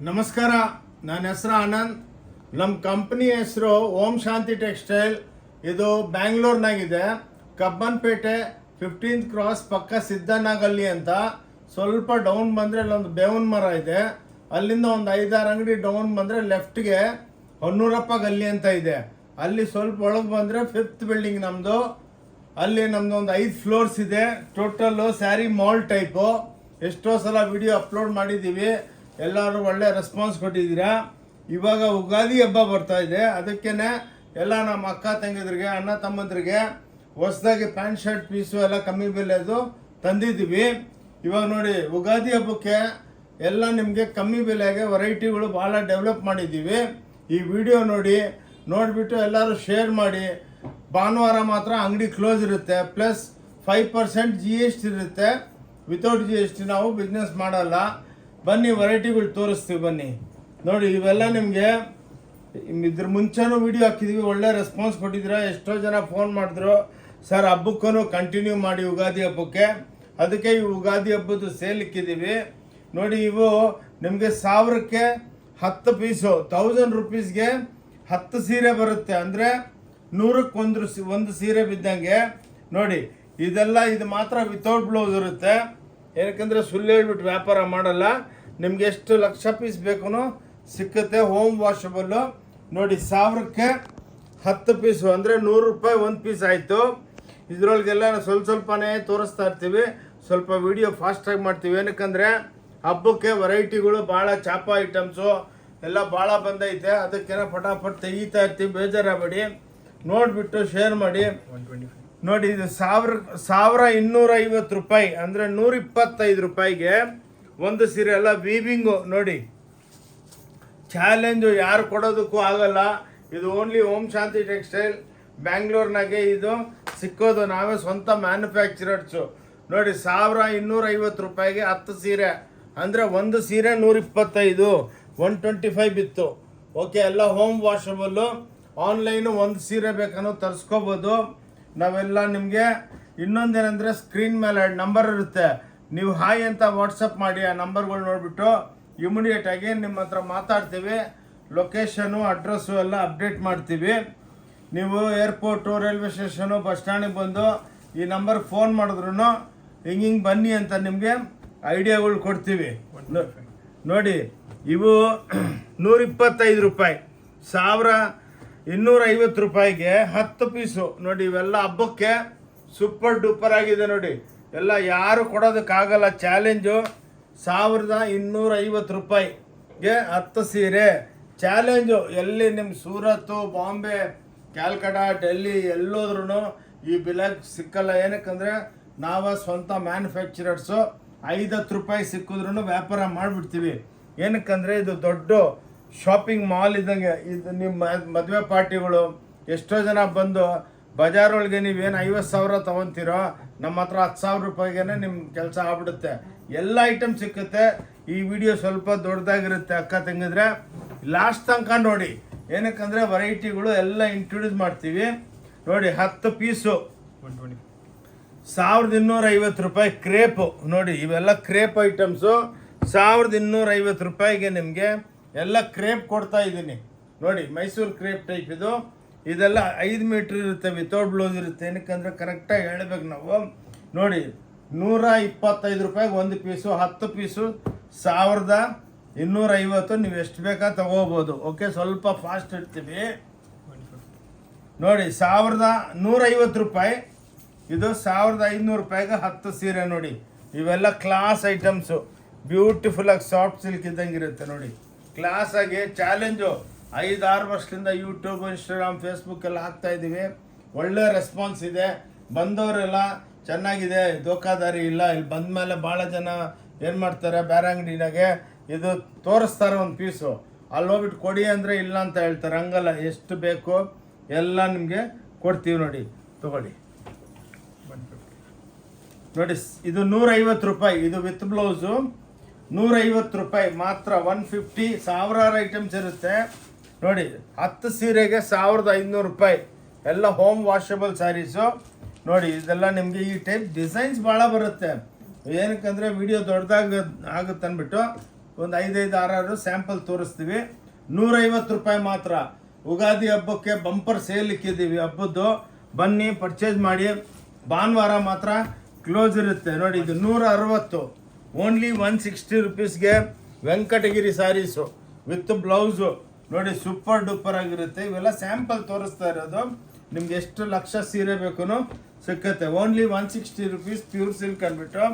ನಮಸ್ಕಾರ, ನನ್ನ ಹೆಸರು ಆನಂದ್. ನಮ್ಮ ಕಂಪ್ನಿ ಹೆಸರು ಓಂ ಶಾಂತಿ ಟೆಕ್ಸ್ಟೈಲ್. ಇದು ಬ್ಯಾಂಗ್ಳೂರ್ನಾಗಿದೆ. ಕಬ್ಬನ್ಪೇಟೆ 15th ಕ್ರಾಸ್ ಪಕ್ಕ ಸಿದ್ದಣ್ಣ ಗಲ್ಲಿ ಅಂತ. ಸ್ವಲ್ಪ ಡೌನ್ ಬಂದರೆ ಅಲ್ಲೊಂದು ಬೇವಿನ ಮರ ಇದೆ. ಅಲ್ಲಿಂದ ಒಂದು 5-6 ಅಂಗಡಿ ಡೌನ್ ಬಂದರೆ ಲೆಫ್ಟ್ಗೆ ಹೊನ್ನೂರಪ್ಪ ಗಲ್ಲಿ ಅಂತ ಇದೆ. ಅಲ್ಲಿ ಸ್ವಲ್ಪ ಒಳಗೆ ಬಂದರೆ 5th ಬಿಲ್ಡಿಂಗ್ ನಮ್ಮದು. ಅಲ್ಲಿ ನಮ್ಮದು ಒಂದು 5 ಫ್ಲೋರ್ಸ್ ಇದೆ. Total sari mall type. ಎಷ್ಟೋ ಸಲ ವಿಡಿಯೋ ಅಪ್ಲೋಡ್ ಮಾಡಿದ್ದೀವಿ. ಎಲ್ಲರೂ ಒಳ್ಳೆ ರೆಸ್ಪಾನ್ಸ್ ಕೊಟ್ಟಿದ್ದೀರಾ. ಇವಾಗ ಯುಗಾದಿ ಹಬ್ಬ ಬರ್ತಾ ಇದೆ. ಅದಕ್ಕೇ ಎಲ್ಲ ನಮ್ಮ ಅಕ್ಕ ತಂಗಿದ್ರಿಗೆ, ಅಣ್ಣ ತಮ್ಮಂದ್ರಿಗೆ ಹೊಸದಾಗಿ ಪ್ಯಾಂಟ್ ಶರ್ಟ್ ಪೀಸು ಎಲ್ಲ ಕಮ್ಮಿ ಬೆಲೆದು ತಂದಿದ್ದೀವಿ. ಇವಾಗ ನೋಡಿ, ಯುಗಾದಿ ಹಬ್ಬಕ್ಕೆ ಎಲ್ಲ ನಿಮಗೆ ಕಮ್ಮಿ ಬೆಲೆಗೆ ವೆರೈಟಿಗಳು ಭಾಳ ಡೆವಲಪ್ ಮಾಡಿದ್ದೀವಿ. ಈ ವಿಡಿಯೋ ನೋಡಿಬಿಟ್ಟು ಎಲ್ಲರೂ ಶೇರ್ ಮಾಡಿ. ಭಾನುವಾರ ಮಾತ್ರ ಅಂಗಡಿ ಕ್ಲೋಸ್ ಇರುತ್ತೆ. ಪ್ಲಸ್ 5% GST ಇರುತ್ತೆ. ವಿತೌಟ್ GST ನಾವು ಬಿಸ್ನೆಸ್ ಮಾಡಲ್ಲ. ಬನ್ನಿ, ವೆರೈಟಿಗಳು ತೋರಿಸ್ತೀವಿ. ಬನ್ನಿ ನೋಡಿ, ಇವೆಲ್ಲ ನಿಮಗೆ ಇದ್ರ ಮುಂಚೆನೂ ವಿಡಿಯೋ ಹಾಕಿದ್ದೀವಿ. ಒಳ್ಳೆ ರೆಸ್ಪಾನ್ಸ್ ಕೊಟ್ಟಿದ್ದೀರಾ. ಎಷ್ಟೋ ಜನ ಫೋನ್ ಮಾಡಿದ್ರು, ಸರ್ ಹಬ್ಬಕ್ಕೂ ಕಂಟಿನ್ಯೂ ಮಾಡಿ ಯುಗಾದಿ ಹಬ್ಬಕ್ಕೆ. ಅದಕ್ಕೆ ಈ ಯುಗಾದಿ ಹಬ್ಬದ ಸೇಲ್ ಇಕ್ಕಿದ್ದೀವಿ. ನೋಡಿ, ಇವು ನಿಮಗೆ 1000ಕ್ಕೆ 10 ಪೀಸು. 1000 ರುಪೀಸ್ಗೆ 10 ಸೀರೆ ಬರುತ್ತೆ. ಅಂದರೆ 100ಕ್ಕೆ ಒಂದು ಸೀರೆ ಬಿದ್ದಂಗೆ. ನೋಡಿ, ಇದು ಮಾತ್ರ ವಿತೌಟ್ ಬ್ಲೌಸ್ ಇರುತ್ತೆ. ಏನಕ್ಕಂದರೆ ಸುಳ್ಳು ಹೇಳ್ಬಿಟ್ಟು ವ್ಯಾಪಾರ ಮಾಡಲ್ಲ. ನಿಮ್ಗೆ ಎಷ್ಟು ಲಕ್ಷ ಪೀಸ್ ಬೇಕು ಸಿಕ್ಕುತ್ತೆ. Home washable. ನೋಡಿ, 1000ಕ್ಕೆ 10 ಪೀಸು ಅಂದರೆ 100 ರೂಪಾಯಿ ಒಂದು ಪೀಸ್ ಆಯಿತು. ಇದರೊಳಗೆಲ್ಲ ಸ್ವಲ್ಪನೇ ತೋರಿಸ್ತಾ ಇರ್ತೀವಿ. ಸ್ವಲ್ಪ ವಿಡಿಯೋ ಫಾಸ್ಟಾಗಿ ಮಾಡ್ತೀವಿ. ಏನಕ್ಕಂದರೆ ಹಬ್ಬಕ್ಕೆ ವೆರೈಟಿಗಳು ಭಾಳ ಚಾಪ ಐಟಮ್ಸು ಎಲ್ಲ ಭಾಳ ಬಂದೈತೆ. ಅದಕ್ಕೇನೋ ಫಟಾಫಟ್ ತೆಗಿತಾ ಇರ್ತೀವಿ. ಬೇಜಾರಾಗಬೇಡಿ, ನೋಡಿಬಿಟ್ಟು ಶೇರ್ ಮಾಡಿ. ನೋಡಿ, ಇದು 1250 ರೂಪಾಯಿ ಅಂದರೆ 125 ರೂಪಾಯಿಗೆ ಒಂದು ಸೀರೆ. ಎಲ್ಲ ವೀವಿಂಗು. ನೋಡಿ, ಚಾಲೆಂಜು ಯಾರು ಕೊಡೋದಕ್ಕೂ ಆಗಲ್ಲ. ಇದು ಓನ್ಲಿ ಓಂ ಶಾಂತಿ ಟೆಕ್ಸ್ಟೈಲ್ ಬ್ಯಾಂಗ್ಳೂರ್ನಾಗೆ ಇದು ಸಿಕ್ಕೋದು. ನಾವೇ ಸ್ವಂತ ಮ್ಯಾನುಫ್ಯಾಕ್ಚರರ್ಸು. ನೋಡಿ, 1250 ರೂಪಾಯಿಗೆ 10 ಸೀರೆ ಅಂದರೆ ಒಂದು ಸೀರೆ 125, 125 ಬಿತ್ತು. ಓಕೆ, ಎಲ್ಲ ಹೋಮ್ ವಾಷಬಲ್ಲು. ಆನ್ಲೈನು ಒಂದು ಸೀರೆ ಬೇಕನ್ನೋ ತರಿಸ್ಕೋಬೋದು. ನಾವೆಲ್ಲ ನಿಮಗೆ ಇನ್ನೊಂದೇನೆಂದರೆ ಸ್ಕ್ರೀನ್ ಮೇಲೆ ನಂಬರ್ ಇರುತ್ತೆ. ನೀವು ಹಾಯ್ ಅಂತ ವಾಟ್ಸಪ್ ಮಾಡಿ. ಆ ನಂಬರ್ಗಳು ನೋಡಿಬಿಟ್ಟು ಇಮಿಡಿಯೇಟಾಗಿ ನಿಮ್ಮ ಹತ್ರ ಮಾತಾಡ್ತೀವಿ. ಲೊಕೇಶನು, ಅಡ್ರೆಸ್ಸು ಎಲ್ಲ ಅಪ್ಡೇಟ್ ಮಾಡ್ತೀವಿ. ನೀವು ಏರ್ಪೋರ್ಟು, ರೈಲ್ವೆ ಸ್ಟೇಷನು, ಬಸ್ ಸ್ಟ್ಯಾಂಡಿಗೆ ಬಂದು ಈ ನಂಬರ್ಗೆ ಫೋನ್ ಮಾಡಿದ್ರು ಹಿಂಗೆ ಬನ್ನಿ ಅಂತ ನಿಮಗೆ ಐಡಿಯಾಗಳು ಕೊಡ್ತೀವಿ. ನೋಡಿ, ಇವು 125 ರೂಪಾಯಿ. 1250 ರೂಪಾಯಿಗೆ 10 ಪೀಸು. ನೋಡಿ, ಇವೆಲ್ಲ ಹಬ್ಬಕ್ಕೆ ಸೂಪರ್ ಡೂಪರ್ ಆಗಿದೆ. ನೋಡಿ, ಎಲ್ಲ ಯಾರು ಕೊಡೋದಕ್ಕಾಗಲ್ಲ. ಚಾಲೆಂಜು 1250 ರೂಪಾಯಿಗೆ 10 ಸೀರೆ. ಚಾಲೆಂಜು ಎಲ್ಲಿ ನಿಮ್ಮ ಸೂರತ್ತು, ಬಾಂಬೆ, ಕ್ಯಾಲ್ಕಟಾ, ಡೆಲ್ಲಿ ಎಲ್ಲೋದ್ರೂ ಈ ಬೆಲೆಗೆ ಸಿಕ್ಕಲ್ಲ. ಏನಕ್ಕಂದರೆ ನಾವು ಸ್ವಂತ ಮ್ಯಾನುಫ್ಯಾಕ್ಚರರ್ಸು. 5-10 ರೂಪಾಯಿ ಸಿಕ್ಕಿದ್ರೂ ವ್ಯಾಪಾರ ಮಾಡಿಬಿಡ್ತೀವಿ. ಏನಕ್ಕಂದರೆ ಇದು ದೊಡ್ಡ ಶಾಪಿಂಗ್ ಮಾಲ್ ಇದ್ದಂಗೆ. ಇದು ನಿಮ್ಮ ಮದುವೆ ಪಾರ್ಟಿಗಳು ಎಷ್ಟೋ ಜನ ಬಂದು ಬಜಾರೊಳಗೆ ನೀವೇನು 50,000 ತೊಗೊತೀರೋ, ನಮ್ಮ ಹತ್ರ 10,000 ರೂಪಾಯಿಗೆ ನಿಮ್ಮ ಕೆಲಸ ಆಗ್ಬಿಡುತ್ತೆ. ಎಲ್ಲ ಐಟಮ್ ಸಿಕ್ಕುತ್ತೆ. ಈ ವಿಡಿಯೋ ಸ್ವಲ್ಪ ದೊಡ್ಡದಾಗಿರುತ್ತೆ. ಅಕ್ಕ ತಂಗಿದ್ರೆ ಲಾಸ್ಟ್ ತನಕ ನೋಡಿ. ಏನಕ್ಕಂದರೆ ವೆರೈಟಿಗಳು ಎಲ್ಲ ಇಂಟ್ರೊಡ್ಯೂಸ್ ಮಾಡ್ತೀವಿ. ನೋಡಿ, 10 ಪೀಸು 1250 ರೂಪಾಯಿ. ಕ್ರೇಪು ನೋಡಿ, ಇವೆಲ್ಲ ಕ್ರೇಪ್ ಐಟಮ್ಸು. 1250 ರೂಪಾಯಿಗೆ ನಿಮಗೆ ಎಲ್ಲ ಕ್ರೇಪ್ ಕೊಡ್ತಾ ಇದ್ದೀನಿ. ನೋಡಿ, ಮೈಸೂರು ಕ್ರೇಪ್ ಟೈಪ್ ಇದು. ಇದೆಲ್ಲ 5 ಮೀಟ್ರ್ ಇರುತ್ತೆ. ವಿತೌಟ್ ಬ್ಲೌಸ್ ಇರುತ್ತೆ. ಏನಕ್ಕಂದರೆ ಕರೆಕ್ಟಾಗಿ ಹೇಳಬೇಕು ನಾವು. ನೋಡಿ, 125 ರೂಪಾಯಿಗೆ ಒಂದು ಪೀಸು. 10 ಪೀಸು 1250. ನೀವು ಎಷ್ಟು ಬೇಕಾ ತಗೋಬೋದು. ಓಕೆ, ಸ್ವಲ್ಪ ಫಾಸ್ಟ್ ಇರ್ತೀವಿ. ನೋಡಿ, 1150 ರೂಪಾಯಿ. ಇದು 1500 ರೂಪಾಯಿಗೆ 10 ಸೀರೆ. ನೋಡಿ, ಇವೆಲ್ಲ ಕ್ಲಾಸ್ ಐಟಮ್ಸು. ಬ್ಯೂಟಿಫುಲ್ಲಾಗಿ ಸಾಫ್ಟ್ ಸಿಲ್ಕ್ ಇದ್ದಂಗೆ ಇರುತ್ತೆ. ನೋಡಿ, ಕ್ಲಾಸಾಗಿ. ಚಾಲೆಂಜು 5-6 ವರ್ಷದಿಂದ ಯೂಟ್ಯೂಬ್, ಇನ್ಸ್ಟಾಗ್ರಾಮ್, ಫೇಸ್ಬುಕ್ ಎಲ್ಲ ಹಾಕ್ತಾಯಿದ್ದೀವಿ. ಒಳ್ಳೆ ರೆಸ್ಪಾನ್ಸ್ ಇದೆ. ಬಂದವರೆಲ್ಲ ಚೆನ್ನಾಗಿದೆ, ಧೋಕಾದಾರಿ ಇಲ್ಲ. ಇಲ್ಲಿ ಬಂದ ಮೇಲೆ ಭಾಳ ಜನ ಏನು ಮಾಡ್ತಾರೆ, ಬೇರೆ ಅಂಗಡಿನಾಗೆ ಇದು ತೋರಿಸ್ತಾರೆ ಒಂದು ಪೀಸು. ಅಲ್ಲಿ ಹೋಗ್ಬಿಟ್ಟು ಕೊಡಿ ಅಂದರೆ ಇಲ್ಲ ಅಂತ ಹೇಳ್ತಾರೆ. ಹಂಗಲ್ಲ, ಎಷ್ಟು ಬೇಕು ಎಲ್ಲ ನಿಮಗೆ ಕೊಡ್ತೀವಿ. ನೋಡಿ, ತಗೊಳ್ಳಿ. ನೋಡಿ, ಇದು 150 ರೂಪಾಯಿ. ಇದು ವಿತ್ ಬ್ಲೌಸು 150 ರೂಪಾಯಿ ಮಾತ್ರ. 150 ಸಾವಿರಾರು ಐಟಮ್ಸ್ ಇರುತ್ತೆ. ನೋಡಿ, 10 ಸೀರೆಗೆ 1500 ರೂಪಾಯಿ. ಎಲ್ಲ ಹೋಮ್ ವಾಷಬಲ್ ಸ್ಯಾರೀಸು. ನೋಡಿ, ಇದೆಲ್ಲ ನಿಮಗೆ ಈ ಟೈಪ್ ಡಿಸೈನ್ಸ್ ಭಾಳ ಬರುತ್ತೆ. ಏನಕ್ಕಂದರೆ ವಿಡಿಯೋ ದೊಡ್ಡದಾಗಿ ಆಗುತ್ತೆ ಅಂದ್ಬಿಟ್ಟು ಒಂದು 5-6 ಸ್ಯಾಂಪಲ್ ತೋರಿಸ್ತೀವಿ. 150 ರೂಪಾಯಿ ಮಾತ್ರ. ಉಗಾದಿ ಹಬ್ಬಕ್ಕೆ ಬಂಪರ್ ಸೇಲ್ ಇಕ್ಕಿದ್ದೀವಿ ಹಬ್ಬದ್ದು. ಬನ್ನಿ ಪರ್ಚೇಸ್ ಮಾಡಿ. ಭಾನುವಾರ ಮಾತ್ರ ಕ್ಲೋಸ್ ಇರುತ್ತೆ ನೋಡಿ. ಇದು 160, ಓನ್ಲಿ 160 ರುಪೀಸ್ಗೆ ವೆಂಕಟಗಿರಿ ಸ್ಯಾರೀಸು ವಿತ್ ಬ್ಲೌಸು ನೋಡಿ, ಸೂಪರ್ ಡೂಪರ್ ಆಗಿರುತ್ತೆ. ಇವೆಲ್ಲ ಸ್ಯಾಂಪಲ್ ತೋರಿಸ್ತಾ ಇರೋದು. ನಿಮ್ಗೆ ಎಷ್ಟು ಲಕ್ಷ ಸೀರೆ ಬೇಕು ಸಿಕ್ಕತ್ತೆ. ಓನ್ಲಿ 160 ರುಪೀಸ್ ಪ್ಯೂರ್ ಸಿಲ್ಕ್ ಅಂದ್ಬಿಟ್ಟು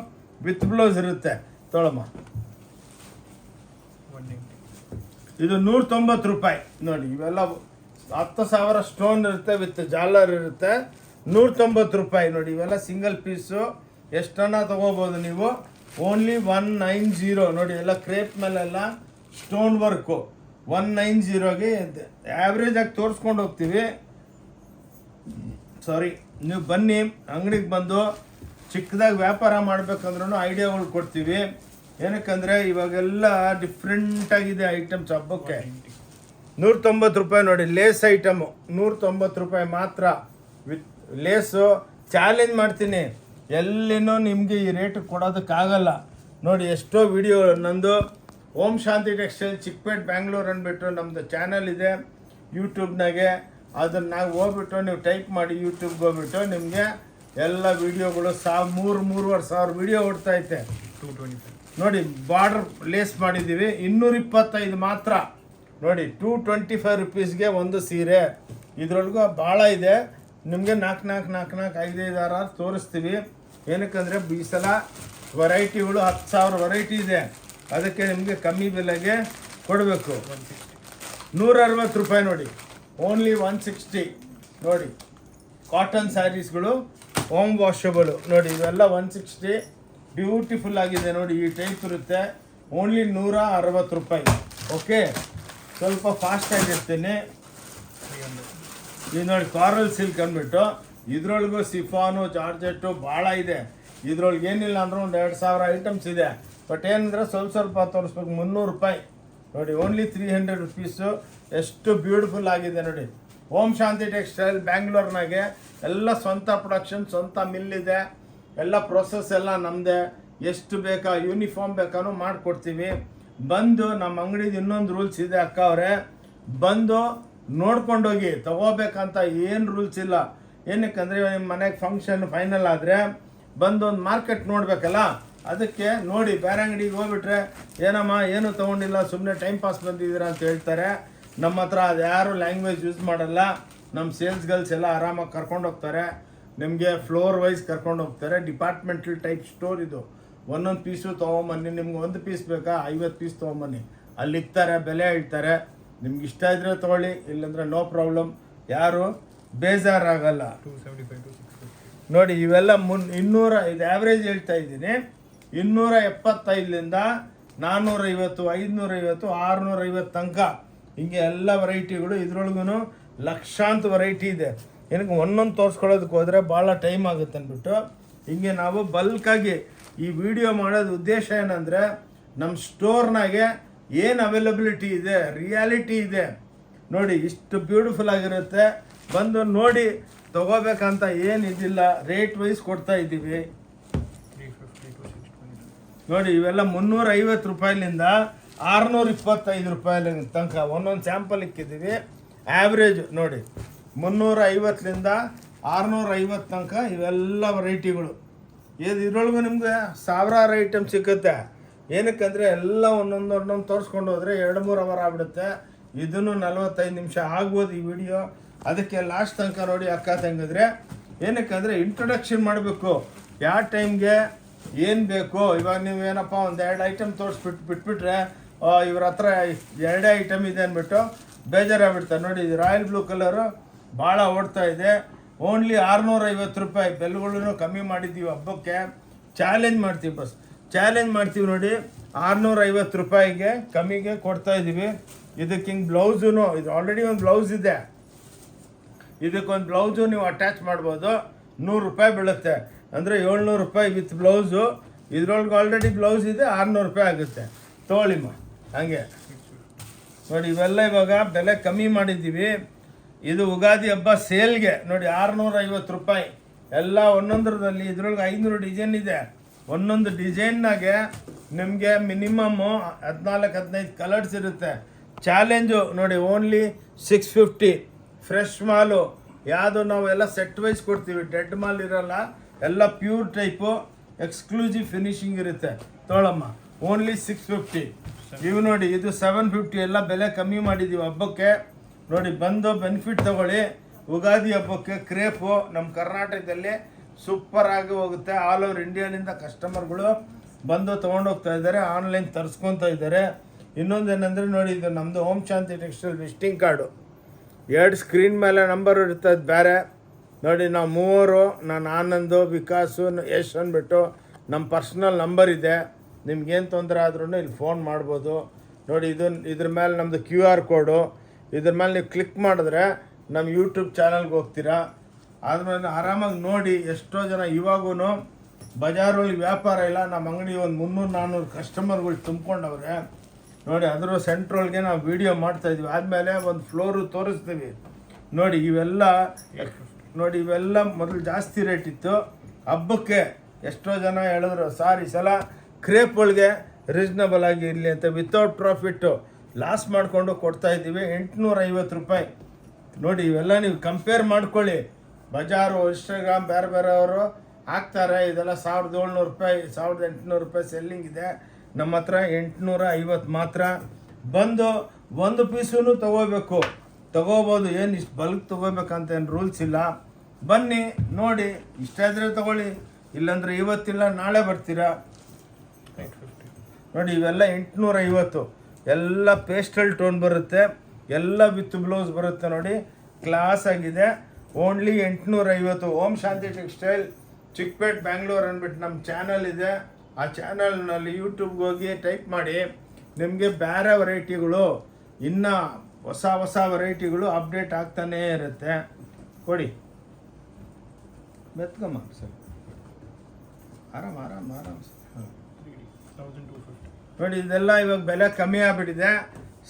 ವಿತ್ ಬ್ಲೌಸ್ ಇರುತ್ತೆ. ತೊಳಮ್ಮ, ಇದು 190 ರೂಪಾಯಿ ನೋಡಿ. ಇವೆಲ್ಲ 10,000 ಸ್ಟೋನ್ ಇರುತ್ತೆ, ವಿತ್ ಜಾಲರ್ ಇರುತ್ತೆ. 190 ರೂಪಾಯಿ ನೋಡಿ. ಇವೆಲ್ಲ ಸಿಂಗಲ್ ಪೀಸು, ಎಷ್ಟನ್ನ ತಗೋಬೋದು ನೀವು. ಓನ್ಲಿ 190 ನೋಡಿ. ಎಲ್ಲ ಕ್ರೇಪ್ ಮೇಲೆಲ್ಲ ಸ್ಟೋನ್ ವರ್ಕು. 190ಗೆ ಆ್ಯಾವ್ರೇಜ್ ಆಗಿ ತೋರಿಸ್ಕೊಂಡು ಹೋಗ್ತೀವಿ. ಸಾರಿ, ನೀವು ಬನ್ನಿ ಅಂಗಡಿಗೆ ಬಂದು ಚಿಕ್ಕದಾಗಿ ವ್ಯಾಪಾರ ಮಾಡ್ಬೇಕಂದ್ರೂ ಐಡಿಯಾಗಳು ಕೊಡ್ತೀವಿ. ಏನಕ್ಕಂದರೆ ಇವಾಗೆಲ್ಲ ಡಿಫ್ರೆಂಟ್ ಆಗಿದೆ ಐಟಮ್ಸ್ ಹಬ್ಬಕ್ಕೆ. 190 ರೂಪಾಯಿ ನೋಡಿ. ಲೇಸ್ ಐಟಮು 190 ರೂಪಾಯಿ ಮಾತ್ರ ವಿತ್ ಲೇಸು. ಚಾಲೆಂಜ್ ಮಾಡ್ತೀನಿ, ಎಲ್ಲಿನೂ ನಿಮಗೆ ಈ ರೇಟ್ ಕೊಡೋದಕ್ಕಾಗಲ್ಲ ನೋಡಿ. ಎಷ್ಟೋ ವಿಡಿಯೋ ನಂದು ಓಂ ಶಾಂತಿ ಟೆಕ್ಸ್ಟೈಲ್ ಚಿಕ್ಕಪೇಟ್ ಬ್ಯಾಂಗ್ಳೂರ್ ಅಂದ್ಬಿಟ್ಟು ನಮ್ಮದು ಚಾನಲ್ ಇದೆ ಯೂಟ್ಯೂಬ್ನಾಗೆ. ಅದನ್ನು ನಾವು ಹೋಗ್ಬಿಟ್ಟು ನೀವು ಟೈಪ್ ಮಾಡಿ ಯೂಟ್ಯೂಬ್ಗೆ ಹೋಗ್ಬಿಟ್ಟು ನಿಮಗೆ ಎಲ್ಲ ವೀಡಿಯೋಗಳು 3,500 ವೀಡಿಯೋ ಓಡ್ತೈತೆ. 225 ನೋಡಿ. ಬಾರ್ಡರ್ ಲೇಸ್ ಮಾಡಿದ್ದೀವಿ. 225 ಮಾತ್ರ ನೋಡಿ. 225 ರುಪೀಸ್ಗೆ ಒಂದು ಸೀರೆ. ಇದರೊಳಗೂ ಭಾಳ ಇದೆ. ನಿಮಗೆ 4 5 ತೋರಿಸ್ತೀವಿ. ಏನಕ್ಕಂದರೆ ಈ ಸಲ ವೆರೈಟಿಗಳು 10,000 ವೆರೈಟಿ ಇದೆ. ಅದಕ್ಕೆ ನಿಮಗೆ ಕಮ್ಮಿ ಬೆಲೆಗೆ ಕೊಡಬೇಕು. 160 ರೂಪಾಯಿ ನೋಡಿ. ಓನ್ಲಿ 160 ನೋಡಿ. ಕಾಟನ್ ಸ್ಯಾರೀಸ್ಗಳು ಹೋಮ್ ವಾಷಬಲು ನೋಡಿ. ಇವೆಲ್ಲ 160 ಬ್ಯೂಟಿಫುಲ್ ಆಗಿದೆ ನೋಡಿ. ಈ ಟೈಪ್ ಇರುತ್ತೆ. ಓನ್ಲಿ 160 ರೂಪಾಯಿ. ಓಕೆ, ಸ್ವಲ್ಪ ಫಾಸ್ಟ್ ಆಗಿರ್ತೀನಿ. ಇದು ನೋಡಿ, ಕಾರಲ್ ಸಿಲ್ಕ್ ಅಂದ್ಬಿಟ್ಟು ಇದ್ರೊಳಗೂ ಸಿಫಾನು ಜಾರ್ಜೆಟ್ಟು ಭಾಳ ಇದೆ. ಇದ್ರೊಳಗೆ ಏನಿಲ್ಲ ಅಂದ್ರೆ ಒಂದು 2,000 ಐಟಮ್ಸ್ ಇದೆ. ಬಟ್ ಏನಂದರೆ ಸ್ವಲ್ಪ ತೋರಿಸ್ಬೇಕು. 300 ರೂಪಾಯಿ ನೋಡಿ. Only 300 rupees. ಎಷ್ಟು ಬ್ಯೂಟಿಫುಲ್ ಆಗಿದೆ ನೋಡಿ. ಓಂ ಶಾಂತಿ ಟೆಕ್ಸ್ಟೈಲ್ ಬ್ಯಾಂಗ್ಳೂರ್ನಾಗೆ ಎಲ್ಲ ಸ್ವಂತ ಪ್ರೊಡಕ್ಷನ್, ಸ್ವಂತ ಮಿಲ್ ಇದೆ. ಎಲ್ಲ ಪ್ರೊಸೆಸ್ ಎಲ್ಲ ನಮ್ಮದೇ. ಎಷ್ಟು ಬೇಕಾ ಯೂನಿಫಾರ್ಮ್ ಬೇಕಾನೂ ಮಾಡಿಕೊಡ್ತೀವಿ. ಬಂದು ನಮ್ಮ ಅಂಗಡಿದು ಇನ್ನೊಂದು ರೂಲ್ಸ್ ಇದೆ ಅಕ್ಕ ಅವರೇ, ಬಂದು ನೋಡ್ಕೊಂಡೋಗಿ. ತಗೋಬೇಕಂತ ಏನು ರೂಲ್ಸ್ ಇಲ್ಲ. ಏನಕ್ಕಂದರೆ ನಿಮ್ಮ ಮನೆಗೆ ಫಂಕ್ಷನ್ ಫೈನಲ್ ಆದರೆ ಬಂದು ಒಂದು ಮಾರ್ಕೆಟ್ ನೋಡಬೇಕಲ್ಲ, ಅದಕ್ಕೆ ನೋಡಿ. ಬೇರೆ ಅಂಗಡಿಗೆ ಹೋಗ್ಬಿಟ್ರೆ ಏನಮ್ಮ ಏನು ತೊಗೊಂಡಿಲ್ಲ, ಸುಮ್ಮನೆ ಟೈಮ್ ಪಾಸ್ ಬಂದಿದ್ದೀರಾ ಅಂತ ಹೇಳ್ತಾರೆ. ನಮ್ಮ ಹತ್ರ ಅದು ಯಾರು ಲ್ಯಾಂಗ್ವೇಜ್ ಯೂಸ್ ಮಾಡಲ್ಲ. ನಮ್ಮ ಸೇಲ್ಸ್ ಗರ್ಲ್ಸ್ ಎಲ್ಲ ಆರಾಮಾಗಿ ಕರ್ಕೊಂಡು ಹೋಗ್ತಾರೆ. ನಿಮಗೆ ಫ್ಲೋರ್ ವೈಸ್ ಕರ್ಕೊಂಡು ಹೋಗ್ತಾರೆ. ಡಿಪಾರ್ಟ್ಮೆಂಟಲ್ ಟೈಪ್ ಸ್ಟೋರ್ ಇದು. ಒಂದೊಂದು ಪೀಸು ತೊಗೊಂಬನ್ನಿ. ನಿಮ್ಗೆ ಒಂದು ಪೀಸ್ ಬೇಕಾ 50 ಪೀಸ್ ತೊಗೊಂಬನ್ನಿ. ಅಲ್ಲಿ ಇರ್ತಾರೆ, ಬೆಲೆ ಹೇಳ್ತಾರೆ. ನಿಮ್ಗೆ ಇಷ್ಟ ಇದ್ರೆ ತೊಗೊಳ್ಳಿ, ಇಲ್ಲಾಂದರೆ ನೋ ಪ್ರಾಬ್ಲಮ್. ಯಾರು ಬೇಜಾರಾಗಲ್ಲ. 275 ನೋಡಿ. ಇವೆಲ್ಲ 200 ಇದು ಆ್ಯಾವ್ರೇಜ್ ಹೇಳ್ತಾ ಇದ್ದೀನಿ. 275ಲಿಂದ 450, 550, 650 ತನಕ ಹಿಂಗೆ ಎಲ್ಲ ವೆರೈಟಿಗಳು. ಇದ್ರೊಳಗೂ ಲಕ್ಷಾಂತರ ವೆರೈಟಿ ಇದೆ. ಏನಕ್ಕೆ ಒಂದೊಂದು ತೋರಿಸ್ಕೊಳ್ಳೋದಕ್ಕೆ ಹೋದರೆ ಭಾಳ ಟೈಮ್ ಆಗುತ್ತೆ ಅಂದ್ಬಿಟ್ಟು ಹಿಂಗೆ ನಾವು ಬಲ್ಕಾಗಿ ಈ ವಿಡಿಯೋ ಮಾಡೋದು ಉದ್ದೇಶ ಏನಂದರೆ ನಮ್ಮ ಸ್ಟೋರ್ನಾಗೆ ಏನು ಅವೈಲಬಿಲಿಟಿ ಇದೆ, ರಿಯಾಲಿಟಿ ಇದೆ ನೋಡಿ. ಇಷ್ಟು ಬ್ಯೂಟಿಫುಲ್ ಆಗಿರುತ್ತೆ. ಬಂದು ನೋಡಿ. ತಗೋಬೇಕಂತ ಏನಿದಿಲ್ಲ, ರೇಟ್ ವೈಸ್ ಕೊಡ್ತಾ ಇದ್ದೀವಿ ನೋಡಿ. ಇವೆಲ್ಲ 350 ರೂಪಾಯಿಲಿಂದ 625 ರೂಪಾಯಿ ತನಕ ಒಂದೊಂದು ಸ್ಯಾಂಪಲ್ ಇಕ್ಕಿದ್ದೀವಿ. ಆ್ಯಾವ್ರೇಜ್ ನೋಡಿ 350ಲಿಂದ 650 ತನಕ ಇವೆಲ್ಲ ವೆರೈಟಿಗಳು. ಇದ್ರೊಳಗೂ ನಿಮಗೆ ಸಾವಿರಾರು ಐಟಮ್ ಸಿಗುತ್ತೆ. ಏನಕ್ಕಂದರೆ ಎಲ್ಲ ಒಂದೊಂದು ತೋರಿಸ್ಕೊಂಡು ಹೋದರೆ 2-3 ಅವರ್ ಆಗ್ಬಿಡುತ್ತೆ. ಇದನ್ನು 45 ನಿಮಿಷ ಆಗ್ಬೋದು ಈ ವಿಡಿಯೋ. ಅದಕ್ಕೆ ಲಾಸ್ಟ್ ತನಕ ನೋಡಿ ಅಕ್ಕ ತಂಗಿದ್ರೆ. ಏನಕ್ಕಂದರೆ ಇಂಟ್ರೊಡಕ್ಷನ್ ಮಾಡಬೇಕು, ಯಾವ ಟೈಮ್ಗೆ ಏನು ಬೇಕು. ಇವಾಗ ನೀವೇನಪ್ಪ ಒಂದು 2 ಐಟಮ್ ಬಿಟ್ಬಿಟ್ರೆ ಇವ್ರ ಹತ್ರ 2 ಐಟಮ್ ಇದೆ ಅಂದ್ಬಿಟ್ಟು ಬೇಜಾರಾಗ್ಬಿಡ್ತಾರೆ ನೋಡಿ. ಇದು ರಾಯಲ್ ಬ್ಲೂ ಕಲರು ಭಾಳ ಓಡ್ತಾ ಇದೆ. ಓನ್ಲಿ 650 ರೂಪಾಯಿ. ಬೆಲೆಗಳನ್ನು ಕಮ್ಮಿ ಮಾಡಿದ್ದೀವಿ ಹಬ್ಬಕ್ಕೆ. ಚಾಲೆಂಜ್ ಮಾಡ್ತೀವಿ, ಬಸ್ ಚಾಲೆಂಜ್ ಮಾಡ್ತೀವಿ ನೋಡಿ. 650 ರೂಪಾಯಿಗೆ ಕಮ್ಮಿಗೆ ಕೊಡ್ತಾ ಇದ್ದೀವಿ. ಇದಕ್ಕೆ ಹಿಂಗೆ ಬ್ಲೌಸೂ ಇದು ಆಲ್ರೆಡಿ ಒಂದು ಬ್ಲೌಸ್ ಇದೆ. ಇದಕ್ಕೊಂದು ಬ್ಲೌಸು ನೀವು ಅಟ್ಯಾಚ್ ಮಾಡ್ಬೋದು. 100 ರೂಪಾಯಿ ಬೀಳುತ್ತೆ. ಅಂದರೆ 700 ರೂಪಾಯಿ ವಿತ್ ಬ್ಲೌಸು. ಇದ್ರೊಳಗೆ ಆಲ್ರೆಡಿ ಬ್ಲೌಸ್ ಇದೆ. 600 ರೂಪಾಯಿ ಆಗುತ್ತೆ. ತೊಗೊಳ್ಳಿಮ್ಮ ಹಾಗೆ ನೋಡಿ. ಇವೆಲ್ಲ ಇವಾಗ ಬೆಲೆ ಕಮ್ಮಿ ಮಾಡಿದ್ದೀವಿ. ಇದು ಉಗಾದಿ ಹಬ್ಬ ಸೇಲ್ಗೆ ನೋಡಿ. 650 ರೂಪಾಯಿ ಎಲ್ಲ ಒಂದೊಂದರಲ್ಲಿ. ಇದ್ರೊಳಗೆ 500 ಡಿಸೈನ್ ಇದೆ. ಒಂದೊಂದು ಡಿಸೈನ್ನಾಗೆ ನಿಮಗೆ ಮಿನಿಮಮ್ಮು 14-15 ಕಲರ್ಸ್ ಇರುತ್ತೆ. ಚಾಲೆಂಜು ನೋಡಿ, ಓನ್ಲಿ 650 ಫ್ರೆಶ್ ಮಾಲು. ಯಾವುದು ನಾವೆಲ್ಲ ಸೆಟ್ ವೈಸ್ ಕೊಡ್ತೀವಿ, ಡೆಡ್ ಮಾಲ್ ಇರಲ್ಲ, ಎಲ್ಲ ಪ್ಯೂರ್ ಟೈಪು, ಎಕ್ಸ್ಕ್ಲೂಸಿವ್ ಫಿನಿಶಿಂಗ್ ಇರುತ್ತೆ. ತೊಗೊಳಮ್ಮ, ಓನ್ಲಿ 650. ಇವು ನೋಡಿ, ಇದು 750, ಎಲ್ಲ ಬೆಲೆ ಕಮ್ಮಿ ಮಾಡಿದ್ದೀವಿ ಹಬ್ಬಕ್ಕೆ. ನೋಡಿ, ಬಂದು ಬೆನಿಫಿಟ್ ತಗೊಳ್ಳಿ. ಯುಗಾದಿ ಹಬ್ಬಕ್ಕೆ ಕ್ರೇಪು ನಮ್ಮ ಕರ್ನಾಟಕದಲ್ಲಿ ಸೂಪರ್ ಆಗಿ ಹೋಗುತ್ತೆ. ಆಲ್ ಓವರ್ ಇಂಡಿಯಾದಿಂದ ಕಸ್ಟಮರ್ಗಳು ಬಂದು ತೊಗೊಂಡೋಗ್ತಾ ಇದ್ದಾರೆ, ಆನ್ಲೈನ್ ತರಿಸ್ಕೊತಾ ಇದ್ದಾರೆ. ಇನ್ನೊಂದೇನೆಂದರೆ ನೋಡಿ, ಇದು ನಮ್ಮದು ಓಂ Shanti textile visiting card. 2 screen ಮೇಲೆ ನಂಬರ್ ಇರ್ತದೆ ಬೇರೆ. ನೋಡಿ, ನಾವು 3, ನಾನು ಆನಂದು, ವಿಕಾಸು, ಯಶ್ ಅಂದ್ಬಿಟ್ಟು ನಮ್ಮ ಪರ್ಸ್ನಲ್ ನಂಬರ್ ಇದೆ. ನಿಮ್ಗೇನು ತೊಂದರೆ ಆದ್ರೂ ಇಲ್ಲಿ ಫೋನ್ ಮಾಡ್ಬೋದು. ನೋಡಿ, ಇದ್ರ ಮೇಲೆ ನಮ್ಮದು QR ಕೋಡು. ಇದ್ರ ಮೇಲೆ ನೀವು ಕ್ಲಿಕ್ ಮಾಡಿದ್ರೆ ನಮ್ಮ ಯೂಟ್ಯೂಬ್ ಚಾನಲ್ಗೆ ಹೋಗ್ತೀರಾ. ಆದ್ಮೇಲೆ ಆರಾಮಾಗಿ ನೋಡಿ. ಎಷ್ಟೋ ಜನ ಇವಾಗೂ ಬಜಾರೊಳಗೆ ವ್ಯಾಪಾರ ಇಲ್ಲ, ನಮ್ಮ ಅಂಗಡಿ ಒಂದು 300-400 ಕಸ್ಟಮರ್ಗಳು ತುಂಬ್ಕೊಂಡವ್ರೆ. ನೋಡಿ, ಅದರ ಸೆಂಟ್ರೊಳಗೆ ನಾವು ವಿಡಿಯೋ ಮಾಡ್ತಾಯಿದ್ವಿ. ಆದಮೇಲೆ ಒಂದು ಫ್ಲೋರು ತೋರಿಸ್ತೀವಿ. ನೋಡಿ, ಇವೆಲ್ಲ ಮೊದಲು ಜಾಸ್ತಿ ರೇಟ್ ಇತ್ತು. ಹಬ್ಬಕ್ಕೆ ಎಷ್ಟೋ ಜನ ಹೇಳಿದ್ರು, ಸರ್ ಈ ಸಲ ಕ್ರೇಪ್ ಒಳಗೆ ರೀಸ್ನಬಲ್ ಆಗಿ ಇರಲಿ ಅಂತ ವಿತೌಟ್ ಪ್ರಾಫಿಟ್ಟು ಲಾಸ್ ಮಾಡಿಕೊಂಡು ಕೊಡ್ತಾಯಿದ್ದೀವಿ. 850 ರೂಪಾಯಿ. ನೋಡಿ, ಇವೆಲ್ಲ ನೀವು ಕಂಪೇರ್ ಮಾಡ್ಕೊಳ್ಳಿ. ಬಜಾರು, ಇನ್ಸ್ಟಾಗ್ರಾಮ್ ಬೇರೆ ಅವರು ಹಾಕ್ತಾರೆ, ಇದೆಲ್ಲ 1700 ರೂಪಾಯಿ, 1800 ರೂಪಾಯಿ ಸೆಲ್ಲಿಂಗ್ ಇದೆ. ನಮ್ಮ ಹತ್ರ 850 ಮಾತ್ರ. ಬಂದು ಒಂದು ಪೀಸೂ ತಗೋಬೋದು. ಏನು ಇಷ್ಟು ಬಲ್ಕ್ ತೊಗೋಬೇಕಂತ ಏನು ರೂಲ್ಸ್ ಇಲ್ಲ. ಬನ್ನಿ ನೋಡಿ, ಇಷ್ಟ ಇದ್ರೆ ತಗೊಳ್ಳಿ, ಇಲ್ಲಾಂದರೆ ಇವತ್ತಿಲ್ಲ ನಾಳೆ ಬರ್ತೀರಾ. ನೋಡಿ, ಇವೆಲ್ಲ 850. ಎಲ್ಲ ಪೇಸ್ಟಲ್ ಟೋನ್ ಬರುತ್ತೆ, ಎಲ್ಲ ವಿತ್ ಬ್ಲೌಸ್ ಬರುತ್ತೆ. ನೋಡಿ, ಕ್ಲಾಸ್ ಆಗಿದೆ. ಓನ್ಲಿ 850. ಓಂ ಶಾಂತಿ ಟೆಕ್ಸ್ಟೈಲ್, ಚಿಕ್ಕಪೇಟ್, ಬ್ಯಾಂಗ್ಳೂರ್ ಅಂದ್ಬಿಟ್ಟು ನಮ್ಮ ಚಾನಲ್ ಇದೆ. ಆ ಚಾನಲ್ನಲ್ಲಿ ಯೂಟ್ಯೂಬ್ಗೆ ಹೋಗಿ ಟೈಪ್ ಮಾಡಿ, ನಿಮಗೆ ಬೇರೆ ವೆರೈಟಿಗಳು, ಇನ್ನು ಹೊಸ ವೆರೈಟಿಗಳು ಅಪ್ಡೇಟ್ ಆಗ್ತಾನೇ ಇರುತ್ತೆ. ಕೊಡಿ, ಮೆತ್ಕಮ್ಮ ಸರ್, ಆರಾಮ್ ಸರ್. ಹಾಂ, 1250. ನೋಡಿ, ಇದೆಲ್ಲ ಇವಾಗ ಬೆಲೆ ಕಮ್ಮಿ ಆಗಿಬಿಟ್ಟಿದೆ.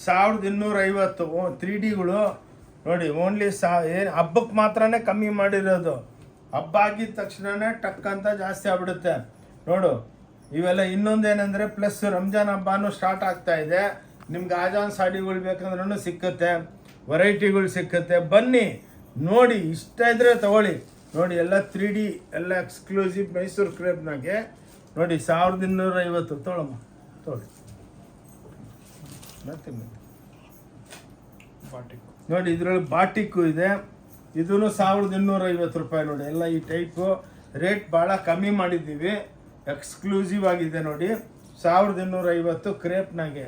1250 3Dಗಳು. ನೋಡಿ, ಓನ್ಲಿ ಏನು ಹಬ್ಬಕ್ಕೆ ಮಾತ್ರನೇ ಕಮ್ಮಿ ಮಾಡಿರೋದು. ಹಬ್ಬ ಆಗಿದ ತಕ್ಷಣವೇ ಟಕ್ ಅಂತ ಜಾಸ್ತಿ ಆಗ್ಬಿಡುತ್ತೆ. ನೋಡು, ಇವೆಲ್ಲ ಇನ್ನೊಂದೇನೆಂದರೆ ಪ್ಲಸ್ ರಂಜಾನ್ ಹಬ್ಬನೂ ಸ್ಟಾರ್ಟ್ ಆಗ್ತಾ ಇದೆ. ನಿಮ್ಗೆ ಆಜಾನ್ ಸಾಡಿಗಳು ಬೇಕಂದ್ರೂ ಸಿಕ್ಕುತ್ತೆ, ವೆರೈಟಿಗಳು ಸಿಕ್ಕುತ್ತೆ. ಬನ್ನಿ ನೋಡಿ, ಇಷ್ಟ ಇದ್ದರೆ ತಗೊಳ್ಳಿ. ನೋಡಿ, ಎಲ್ಲ 3D, ಎಲ್ಲ ಎಕ್ಸ್ಕ್ಲೂಸಿವ್ ಮೈಸೂರು ಕ್ರೇಪ್ನಾಗೆ. ನೋಡಿ, 1250 ತೊಗೊಳಮ್ಮ, ತೊಗೊಳ್ಳಿ. ಮತ್ತೆ ಬಾಟಿಕ್ ನೋಡಿ, ಇದರಲ್ಲಿ ಬಾಟಿಕ್ಕು ಇದೆ. ಇದೂ 1250 ರೂಪಾಯಿ. ನೋಡಿ, ಎಲ್ಲ ಈ ಟೈಪು ರೇಟ್ ಭಾಳ ಕಮ್ಮಿ ಮಾಡಿದ್ದೀವಿ, ಎಕ್ಸ್ಕ್ಲೂಸಿವ್ ಆಗಿದೆ. ನೋಡಿ, 1250 ಕ್ರೇಪ್ನಾಗೆ.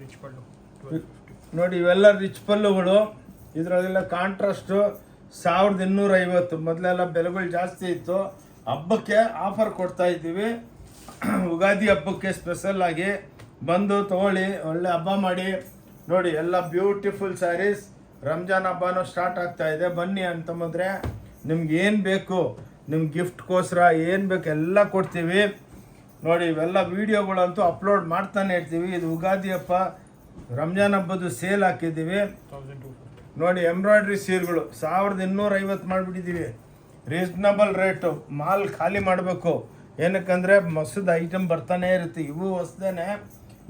ರಿಚ್ ಪಲ್ಲು 1250. ನೋಡಿ, ಇವೆಲ್ಲ ರಿಚ್ ಪಲ್ಲುಗಳು. ಇದರಲ್ಲೆಲ್ಲ ಕಾಂಟ್ರಾಸ್ಟು 1250. ಮೊದಲೆಲ್ಲ ಬೆಲೆಗಳು ಜಾಸ್ತಿ ಇತ್ತು. ಹಬ್ಬಕ್ಕೆ ಆಫರ್ ಕೊಡ್ತಾ ಇದ್ದೀವಿ. ಯುಗಾದಿ ಹಬ್ಬಕ್ಕೆ ಸ್ಪೆಷಲ್ ಆಗಿ ಬಂದು ತಗೊಳ್ಳಿ, ಒಳ್ಳೆ ಹಬ್ಬ ಮಾಡಿ. ನೋಡಿ, ಎಲ್ಲ ಬ್ಯೂಟಿಫುಲ್ ಸ್ಯಾರೀಸ್. ರಂಜಾನ್ ಹಬ್ಬನೂ ಸ್ಟಾರ್ಟ್ ಆಗ್ತಾ ಇದೆ. ಬನ್ನಿ ಅಂತಂದ್ರೆ ನಿಮ್ಗೆ ಏನು ಬೇಕು, ನಿಮ್ಮ ಗಿಫ್ಟ್ಗೋಸ್ಕರ ಏನು ಬೇಕು ಎಲ್ಲ ಕೊಡ್ತೀವಿ. ನೋಡಿ, ಇವೆಲ್ಲ ವೀಡಿಯೋಗಳಂತೂ ಅಪ್ಲೋಡ್ ಮಾಡ್ತಾನೆ ಇರ್ತೀವಿ. ಇದು ಯುಗಾದಿ ಹಬ್ಬ, ರಂಜಾನ್ ಹಬ್ಬದ್ದು ಸೇಲ್ ಹಾಕಿದ್ದೀವಿ. 1250. ನೋಡಿ, ಎಂಬ್ರಾಯ್ಡ್ರಿ ಸೀರೆಗಳು 1250 ಮಾಡಿಬಿಟ್ಟಿದ್ದೀವಿ. ರೀಸ್ನಬಲ್ ರೇಟು. ಮಾಲ್ ಖಾಲಿ ಮಾಡಬೇಕು, ಏನಕ್ಕಂದರೆ ಹೊಸದು ಐಟಮ್ ಬರ್ತಾನೆ ಇರುತ್ತೆ. ಇವು ಹೊಸದೇನೆ.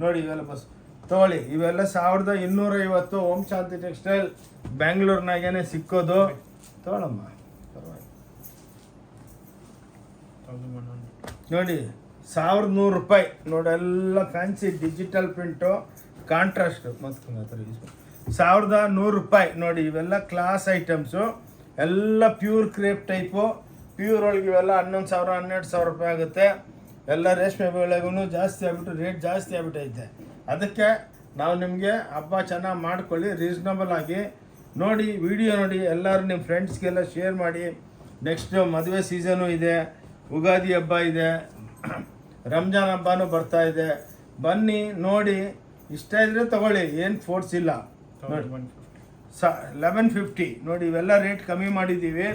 ನೋಡಿ, ಇವೆಲ್ಲ ಬಸ್ ತೊಗೊಳ್ಳಿ. ಇವೆಲ್ಲ 1250. ಓಂ ಶಾಂತಿ ಟೆಕ್ಸ್ಟೈಲ್ ಬ್ಯಾಂಗ್ಳೂರ್ನಾಗೇನೆ ಸಿಕ್ಕೋದು. ತೊಗೊಳಮ್ಮ, ಪರವಾಗಿಲ್ಲ. 1100. ನೋಡಿ, 1100 ರೂಪಾಯಿ. ನೋಡಿ, ಎಲ್ಲ ಫ್ಯಾನ್ಸಿ ಡಿಜಿಟಲ್ ಪ್ರಿಂಟು, ಕಾಂಟ್ರಾಸ್ಟು. ಮತ್ತು 1100 ರೂಪಾಯಿ. ನೋಡಿ, ಇವೆಲ್ಲ ಕ್ಲಾಸ್ ಐಟಮ್ಸು, ಎಲ್ಲ ಪ್ಯೂರ್ ಕ್ರೇಪ್ ಟೈಪು. ಪ್ಯೂರ್ ಒಳಗೆ ಇವೆಲ್ಲ 11,000-12,000 ರೂಪಾಯಿ ಆಗುತ್ತೆ. ಎಲ್ಲ ರೇಷ್ಮೆ ಬೆಳೆಗೂ ಜಾಸ್ತಿ ಆಗ್ಬಿಟ್ಟು ರೇಟ್ ಜಾಸ್ತಿ ಆಗ್ಬಿಟ್ಟೈತೆ. ಅದಕ್ಕೆ ನಾವು ನಿಮಗೆ ಹಬ್ಬ ಚೆನ್ನಾಗಿ ಮಾಡ್ಕೊಳ್ಳಿ, ರೀಸ್ನಬಲ್ ಆಗಿ ನೋಡಿ. ವಿಡಿಯೋ ನೋಡಿ, ಎಲ್ಲರೂ ನಿಮ್ಮ ಫ್ರೆಂಡ್ಸ್ಗೆಲ್ಲ ಶೇರ್ ಮಾಡಿ. ನೆಕ್ಸ್ಟು ಮದುವೆ ಸೀಸನು ಇದೆ, ಯುಗಾದಿ ಹಬ್ಬ ಇದೆ, ರಂಜಾನ್ ಹಬ್ಬನೂ ಬರ್ತಾ ಇದೆ. ಬನ್ನಿ ನೋಡಿ, ಇಷ್ಟ ಇದ್ರೆ ತಗೊಳ್ಳಿ, ಏನು ಫೋರ್ಸ್ ಇಲ್ಲ. ನೋಡಿ, 1150. ನೋಡಿ, ಇವೆಲ್ಲ ರೇಟ್ ಕಮ್ಮಿ ಮಾಡಿದ್ದೀವಿ.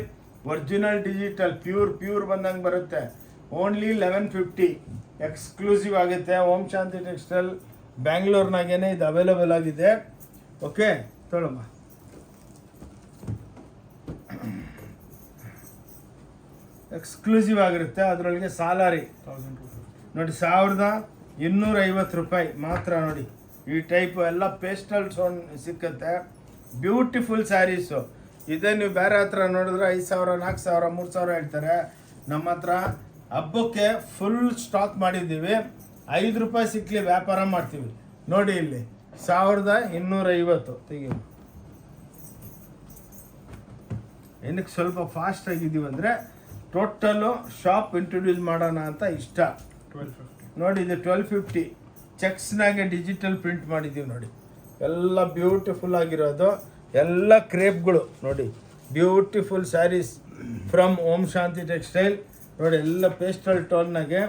ಒರಿಜಿನಲ್ ಡಿಜಿಟಲ್ ಪ್ಯೂರ್ ಬಂದಂಗೆ ಬರುತ್ತೆ. ಓನ್ಲಿ 1150 ಎಕ್ಸ್ಕ್ಲೂಸಿವ್ ಆಗುತ್ತೆ. ಓಂ ಶಾಂತಿ ಟೆಕ್ಸ್ಟೈಲ್ ಬ್ಯಾಂಗ್ಳೂರ್ನಾಗೇನೆ ಇದು ಅವೈಲೇಬಲ್ ಆಗಿದೆ. ಓಕೆ, ತೊಗೊಳಮ್ಮ. ಎಕ್ಸ್ಕ್ಲೂಸಿವ್ ಆಗಿರುತ್ತೆ. ಅದರೊಳಗೆ ಸಾಲಾರಿ 1250. ನೋಡಿ 1250 ರೂಪಾಯಿ ಮಾತ್ರ. ನೋಡಿ ಈ ಟೈಪು ಎಲ್ಲ ಪೇಸ್ಟಲ್ ಟೋನ್ ಸಿಕ್ಕತ್ತೆ. ಬ್ಯೂಟಿಫುಲ್ ಸ್ಯಾರೀಸು. ಇದೇ ನೀವು ಬೇರೆ ಹತ್ರ ನೋಡಿದ್ರೆ 5000, 4000, 3000 ಹೇಳ್ತಾರೆ. ನಮ್ಮ ಹತ್ರ ಹಬ್ಬಕ್ಕೆ ಫುಲ್ ಸ್ಟಾಕ್ ಮಾಡಿದ್ದೀವಿ. 5 ರೂಪಾಯಿ ಸಿಕ್ಕಲಿ ವ್ಯಾಪಾರ ಮಾಡ್ತೀವಿ. ನೋಡಿ ಇಲ್ಲಿ 1250 ತೆಗಿ. ಏನಕ್ಕೆ ಸ್ವಲ್ಪ ಫಾಸ್ಟ್ ಆಗಿದ್ದೀವಿ ಅಂದರೆ ಟೋಟಲು ಶಾಪ್ ಇಂಟ್ರೊಡ್ಯೂಸ್ ಮಾಡೋಣ ಅಂತ ಇಷ್ಟ. 1250. ನೋಡಿ ಇದು 1250 ಚೆಕ್ಸ್ನಾಗೆ ಡಿಜಿಟಲ್ ಪ್ರಿಂಟ್ ಮಾಡಿದ್ದೀವಿ. ನೋಡಿ ಎಲ್ಲ ಬ್ಯೂಟಿಫುಲ್ ಆಗಿರೋದು, ಎಲ್ಲ ಕ್ರೇಪ್ಗಳು. ನೋಡಿ beautiful saris from Om Shanti textile. ನೋಡಿ ಎಲ್ಲ ಪೇಸ್ಟಲ್ ಟೋನ್ನಾಗೆ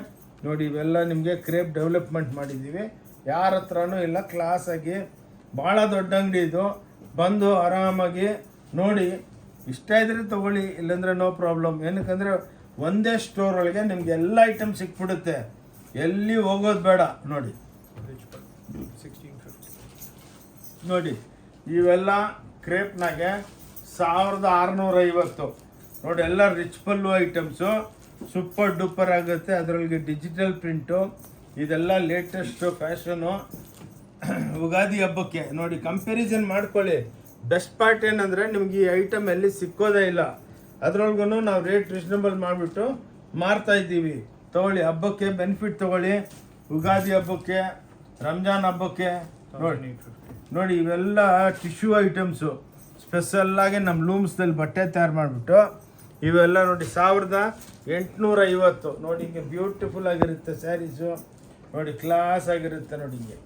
ನೋಡಿ ಇವೆಲ್ಲ ನಿಮಗೆ ಕ್ರೇಪ್ ಡೆವಲಪ್ಮೆಂಟ್ ಮಾಡಿದ್ದೀವಿ. ಯಾರ ಹತ್ರನೂ ಇಲ್ಲ, ಕ್ಲಾಸಾಗಿ ಭಾಳ ದೊಡ್ಡ ಅಂಗಡಿ ಇದು. ಬಂದು ಆರಾಮಾಗಿ ನೋಡಿ, ಇಷ್ಟ ಇದ್ರೆ ತೊಗೊಳ್ಳಿ, ಇಲ್ಲಾಂದರೆ ನೋ ಪ್ರಾಬ್ಲಮ್. ಏನಕ್ಕಂದರೆ ಒಂದೇ ಸ್ಟೋರ್ ಒಳಗೆ ನಿಮ್ಗೆ ಎಲ್ಲ ಐಟಮ್ ಸಿಕ್ಬಿಡುತ್ತೆ, ಎಲ್ಲಿ ಹೋಗೋದು ಬೇಡ. ನೋಡಿ Rich pullu 1650. ನೋಡಿ ಇವೆಲ್ಲ ಕ್ರೇಪ್ನಾಗೆ 1650. ನೋಡಿ ಎಲ್ಲ ರಿಚ್ ಪಲ್ಲು ಐಟಮ್ಸು, ಸೂಪರ್ ಡೂಪರ್ ಆಗುತ್ತೆ. ಅದರೊಳಗೆ ಡಿಜಿಟಲ್ ಪ್ರಿಂಟು, ಇದೆಲ್ಲ ಲೇಟೆಸ್ಟು ಫ್ಯಾಷನು ಯುಗಾದಿ ಹಬ್ಬಕ್ಕೆ. ನೋಡಿ ಕಂಪ್ಯಾರಿಸನ್ ಮಾಡ್ಕೊಳ್ಳಿ. ಬೆಸ್ಟ್ ಪಾರ್ಟ್ ಏನಂದರೆ ನಿಮ್ಗೆ ಈ ಐಟಮ್ ಎಲ್ಲಿ ಸಿಕ್ಕೋದೇ ಇಲ್ಲ. ಅದರೊಳಗೂ ನಾವು ರೇಟ್ ರೀಸನಬಲ್ ಮಾಡಿಬಿಟ್ಟು ಮಾರ್ತಾ ಇದ್ದೀವಿ. ತೊಗೊಳ್ಳಿ, ಹಬ್ಬಕ್ಕೆ ಬೆನಿಫಿಟ್ ತೊಗೊಳ್ಳಿ. ಯುಗಾದಿ ಹಬ್ಬಕ್ಕೆ, ರಂಜಾನ್ ಹಬ್ಬಕ್ಕೆ. ನೋಡಿ 1850. ನೋಡಿ ಇವೆಲ್ಲ ಟಿಶ್ಯೂ ಐಟಮ್ಸು ಸ್ಪೆಷಲ್ಲಾಗಿ ನಮ್ಮ ಲೂಮ್ಸ್ದಲ್ಲಿ ಬಟ್ಟೆ ತಯಾರು ಮಾಡಿಬಿಟ್ಟು ಇವೆಲ್ಲ ನೋಡಿ 1850. ನೋಡಿ ಹಿಂಗೆ ಬ್ಯೂಟಿಫುಲ್ ಆಗಿರುತ್ತೆ ಸ್ಯಾರೀಸು. ನೋಡಿ ಕ್ಲಾಸ್ ಆಗಿರುತ್ತೆ. ನೋಡಿ ಹಿಂಗೆ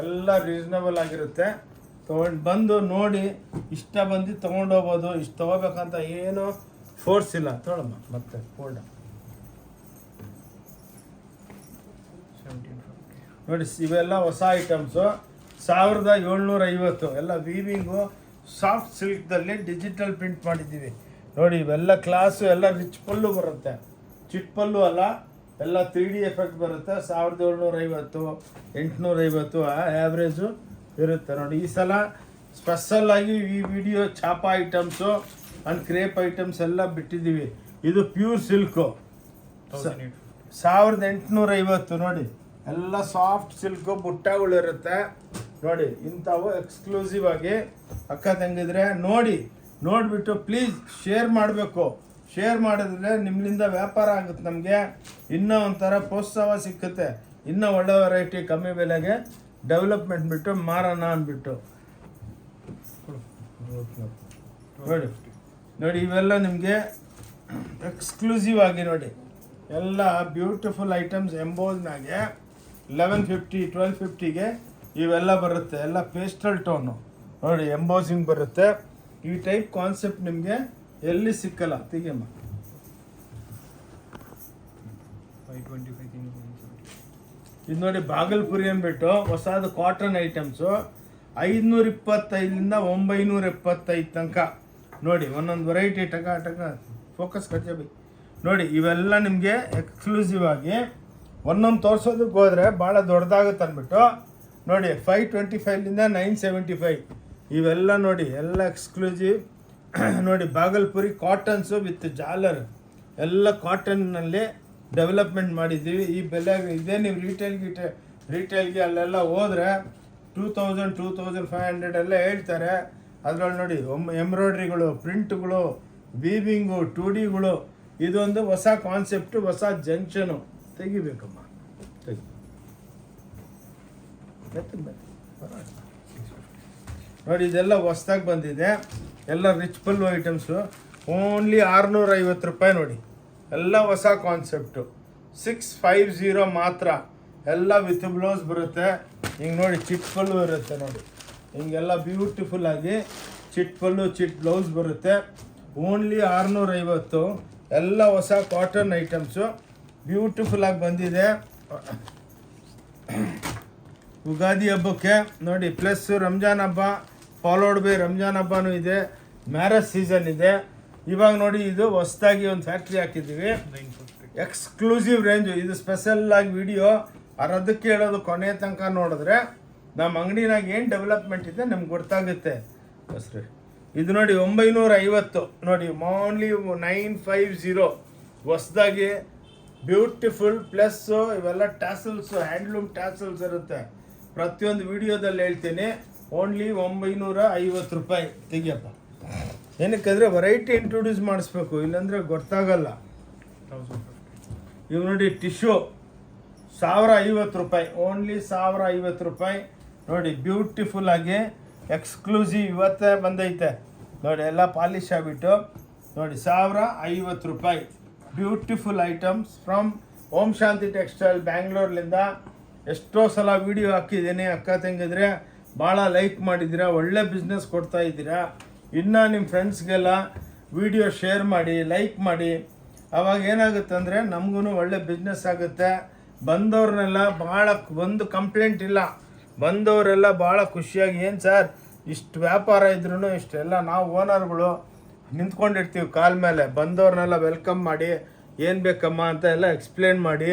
ಎಲ್ಲ ರೀಸನಬಲ್ ಆಗಿರುತ್ತೆ. ತೊಗೊಂಡು ಬಂದು ನೋಡಿ, ಇಷ್ಟ ಬಂದು ತೊಗೊಂಡೋಗ್ಬೋದು. ಇಷ್ಟು ತೊಗೋಬೇಕಂತ ಏನು ಫೋರ್ಸ್ ಇಲ್ಲ. ತೊಗೊಳಮ್ಮ ಮತ್ತೆ ಫೋಲ್ಡ. 1750. ನೋಡಿ ಇವೆಲ್ಲ ಹೊಸ ಐಟಮ್ಸು 1750. ಎಲ್ಲ ವೀವಿಂಗು ಸಾಫ್ಟ್ ಸಿಲ್ಕ್ದಲ್ಲಿ ಡಿಜಿಟಲ್ ಪ್ರಿಂಟ್ ಮಾಡಿದ್ದೀವಿ. ನೋಡಿ ಇವೆಲ್ಲ ಕ್ಲಾಸು, ಎಲ್ಲ ರಿಚ್ ಪಲ್ಲು ಬರುತ್ತೆ, ಚಿಟ್ ಪಲ್ಲು ಅಲ್ಲ, ಎಲ್ಲ 3D ಎಫೆಕ್ಟ್ ಬರುತ್ತೆ. 1750, 850 ಆ್ಯಾವ್ರೇಜು ಇರುತ್ತೆ. ನೋಡಿ ಈ ಸಲ ಸ್ಪೆಷಲ್ಲಾಗಿ ಈ ವಿಡಿಯೋ ಚಾಪ ಐಟಮ್ಸು ಆ್ಯಂಡ್ ಕ್ರೇಪ್ ಐಟಮ್ಸ್ ಎಲ್ಲ ಬಿಟ್ಟಿದ್ದೀವಿ. ಇದು ಪ್ಯೂರ್ ಸಿಲ್ಕು 1850. ನೋಡಿ ಎಲ್ಲ ಸಾಫ್ಟ್ ಸಿಲ್ಕು ಬುಟ್ಟಗಳಿರುತ್ತೆ. ನೋಡಿ ಇಂಥವು ಎಕ್ಸ್ಕ್ಲೂಸಿವ್ ಆಗಿ ಅಕ್ಕ ತಂಗಿದ್ರೆ ನೋಡಿಬಿಟ್ಟು ಪ್ಲೀಸ್ ಶೇರ್ ಮಾಡಬೇಕು. ಶೇರ್ ಮಾಡಿದ್ರೆ ನಿಮ್ಮಿಂದ ವ್ಯಾಪಾರ ಆಗುತ್ತೆ, ನಮಗೆ ಇನ್ನೂ ಒಂಥರ ಪ್ರೋತ್ಸಾಹ ಸಿಕ್ಕುತ್ತೆ. ಇನ್ನೂ ಒಳ್ಳೆ ವೆರೈಟಿ ಕಮ್ಮಿ ಬೆಲೆಗೆ ಡೆವಲಪ್ಮೆಂಟ್ ಬಿಟ್ಟು ಮಾರೋಣ ಅಂದ್ಬಿಟ್ಟು. ನೋಡಿ ನೋಡಿ ಇವೆಲ್ಲ ನಿಮಗೆ ಎಕ್ಸ್ಕ್ಲೂಸಿವ್ ಆಗಿ ನೋಡಿ ಎಲ್ಲ ಬ್ಯೂಟಿಫುಲ್ ಐಟಮ್ಸ್ ಎಂಬೋಸ್ನಾಗೆ 1150, 1250ಗೆ ಇವೆಲ್ಲ ಬರುತ್ತೆ. ಎಲ್ಲ ಪೇಸ್ಟಲ್ ಟೋನು ನೋಡಿ ಎಂಬೋಸಿಂಗ್ ಬರುತ್ತೆ. ಈ ಟೈಪ್ ಕಾನ್ಸೆಪ್ಟ್ ನಿಮಗೆ ಎಲ್ಲಿ ಸಿಕ್ಕಲ್ಲ. ತೆಗಿಯಮ್ಮ. 525. ಇದು ನೋಡಿ ಬಾಗಲ್ಪುರಿ ಅಂದ್ಬಿಟ್ಟು ಹೊಸದು ಕಾಟನ್ ಐಟಮ್ಸು 525ರಿಂದ 975 ತನಕ. ನೋಡಿ ಒಂದೊಂದು ವೆರೈಟಿ ಟಕ ಫೋಕಸ್ ಕಚ್ಚಬಿ. ನೋಡಿ ಇವೆಲ್ಲ ನಿಮಗೆ ಎಕ್ಸ್ಕ್ಲೂಸಿವ್ ಆಗಿ ಒಂದೊಂದು ತೋರಿಸೋದಕ್ಕೆ ಹೋದರೆ ಭಾಳ ದೊಡ್ಡದಾಗುತ್ತೆ ಅಂದ್ಬಿಟ್ಟು ನೋಡಿ 525ರಿಂದ 975 ಇವೆಲ್ಲ ನೋಡಿ ಎಲ್ಲ ಎಕ್ಸ್ಕ್ಲೂಸಿವ್. ನೋಡಿ ಬಾಗಲ್ಪುರಿ ಕಾಟನ್ಸು ವಿತ್ ಜಾಲರ್ ಎಲ್ಲ ಕಾಟನ್ನಲ್ಲಿ ಡೆವಲಪ್ಮೆಂಟ್ ಮಾಡಿದ್ದೀವಿ. ಈ ಬೆಲೆ ಇದೇ ನೀವು ರಿಟೇಲ್ಗೆ ಅಲ್ಲೆಲ್ಲ ಹೋದರೆ 2000, 2500 ಎಲ್ಲ ಹೇಳ್ತಾರೆ. ಅದರಲ್ಲಿ ನೋಡಿ ಎಂಬ್ರಾಯ್ಡ್ರಿಗಳು, ಪ್ರಿಂಟ್ಗಳು, ವೀವಿಂಗು, 2Dಗಳು. ಇದೊಂದು ಹೊಸ ಕಾನ್ಸೆಪ್ಟು, ಹೊಸ ಜಂಕ್ಷನು. ತೆಗಿಬೇಕಮ್ಮ, ತೆಗಿ. ನೋಡಿ ಇದೆಲ್ಲ ಹೊಸ್ದಾಗಿ ಬಂದಿದೆ. ಎಲ್ಲ ರಿಚ್ ಪಲ್ಲು ಐಟಮ್ಸು ಓನ್ಲಿ 650 ರೂಪಾಯಿ. ನೋಡಿ ಎಲ್ಲ ಹೊಸ ಕಾನ್ಸೆಪ್ಟು 650 ಮಾತ್ರ. ಎಲ್ಲ ವಿತ್ ಬ್ಲೌಸ್ ಬರುತ್ತೆ. ಹಿಂಗೆ ನೋಡಿ ಚಿಟ್ ಪಲ್ಲು ಇರುತ್ತೆ. ನೋಡಿ ಹಿಂಗೆಲ್ಲ ಬ್ಯೂಟಿಫುಲ್ ಆಗಿ ಚಿಟ್ ಪಲ್ಲು, ಚಿಟ್ ಬ್ಲೌಸ್ ಬರುತ್ತೆ. ಓನ್ಲಿ 650. ಎಲ್ಲ ಹೊಸ ಕಾಟನ್ ಐಟಮ್ಸು ಬ್ಯೂಟಿಫುಲ್ ಆಗಿ ಬಂದಿದೆ ಯುಗಾದಿ ಹಬ್ಬಕ್ಕೆ. ನೋಡಿ ಪ್ಲಸ್ ರಂಜಾನ್ ಹಬ್ಬ ಫಾಲೋಡ್ ಬೈ ರಂಜಾನ್ ಹಬ್ಬನೂ ಇದೆ, ಮ್ಯಾರೇಜ್ ಸೀಸನ್ ಇದೆ. ಇವಾಗ ನೋಡಿ ಇದು ಹೊಸದಾಗಿ ಒಂದು ಫ್ಯಾಕ್ಟ್ರಿ ಹಾಕಿದ್ದೀವಿ. 950. Exclusive range. ಇದು ಸ್ಪೆಷಲ್ ಆಗಿ ವಿಡಿಯೋ ಅದಕ್ಕೆ ಹೇಳೋದು ಕೊನೆ ತನಕ ನೋಡಿದ್ರೆ ನಮ್ಮ ಅಂಗಡಿನಾಗ ಏನು ಡೆವಲಪ್ಮೆಂಟ್ ಇದೆ ನಮ್ಗೆ ಗೊತ್ತಾಗುತ್ತೆ. ಬಸ್ರಿ ಇದು ನೋಡಿ 950. ನೋಡಿ ಓನ್ಲಿ 950. ಹೊಸ್ದಾಗಿ ಬ್ಯೂಟಿಫುಲ್ ಪ್ಲಸ್ಸು ಇವೆಲ್ಲ ಟ್ಯಾಸಲ್ಸು ಹ್ಯಾಂಡ್ಲೂಮ್ ಟ್ಯಾಸಲ್ಸ್ ಇರುತ್ತೆ. ಪ್ರತಿಯೊಂದು ವಿಡಿಯೋದಲ್ಲಿ ಹೇಳ್ತೀನಿ. ಓನ್ಲಿ 950 ರೂಪಾಯಿ ತೆಗಿಯಪ್ಪ. ಏನಕ್ಕಂದರೆ ವೆರೈಟಿ ಇಂಟ್ರೊಡ್ಯೂಸ್ ಮಾಡಿಸ್ಬೇಕು, ಇಲ್ಲಾಂದರೆ ಗೊತ್ತಾಗಲ್ಲ. 1050. ಇವು ನೋಡಿ ಟಿಶ್ಯೂ 1050 ರೂಪಾಯಿ, ಓನ್ಲಿ 1050 ರೂಪಾಯಿ. ನೋಡಿ ಬ್ಯೂಟಿಫುಲ್ ಆಗಿ ಎಕ್ಸ್ಕ್ಲೂಸಿವ್ ಇವತ್ತೇ ಬಂದೈತೆ ನೋಡಿ, ಎಲ್ಲ ಪಾಲಿಶ್ ಆಗಿಬಿಟ್ಟು ನೋಡಿ 1050 ರೂಪಾಯಿ. Beautiful items from Om Shanti textile ಬ್ಯಾಂಗ್ಳೂರ್ಲಿಂದ. ಎಷ್ಟೋ ಸಲ ವಿಡಿಯೋ ಹಾಕಿದ್ದೀನಿ, ಅಕ್ಕ ತಂಗಿದ್ರೆ ಭಾಳ ಲೈಕ್ ಮಾಡಿದ್ದೀರಾ, ಒಳ್ಳೆ ಬಿಸ್ನೆಸ್ ಕೊಡ್ತಾ ಇದ್ದೀರಾ. ಇನ್ನು ನಿಮ್ಮ ಫ್ರೆಂಡ್ಸ್ಗೆಲ್ಲ ವಿಡಿಯೋ ಶೇರ್ ಮಾಡಿ, ಲೈಕ್ ಮಾಡಿ. ಅವಾಗ ಏನಾಗುತ್ತೆ ಅಂದರೆ ನಮಗೂ ಒಳ್ಳೆ ಬಿಸ್ನೆಸ್ ಆಗುತ್ತೆ. ಬಂದವ್ರನ್ನೆಲ್ಲ ಭಾಳ ಒಂದು ಕಂಪ್ಲೇಂಟ್ ಇಲ್ಲ, ಬಂದವರೆಲ್ಲ ಭಾಳ ಖುಷಿಯಾಗಿ, ಏನು ಸರ್ ಇಷ್ಟು ವ್ಯಾಪಾರ ಇದ್ರೂ ಇಷ್ಟೆಲ್ಲ ನಾವು ಓನರ್ಗಳು ನಿಂತ್ಕೊಂಡಿರ್ತೀವಿ ಕಾಲ ಮೇಲೆ, ಬಂದವ್ರನ್ನೆಲ್ಲ ವೆಲ್ಕಮ್ ಮಾಡಿ ಏನು ಬೇಕಮ್ಮ ಅಂತ ಎಲ್ಲ ಎಕ್ಸ್ಪ್ಲೇನ್ ಮಾಡಿ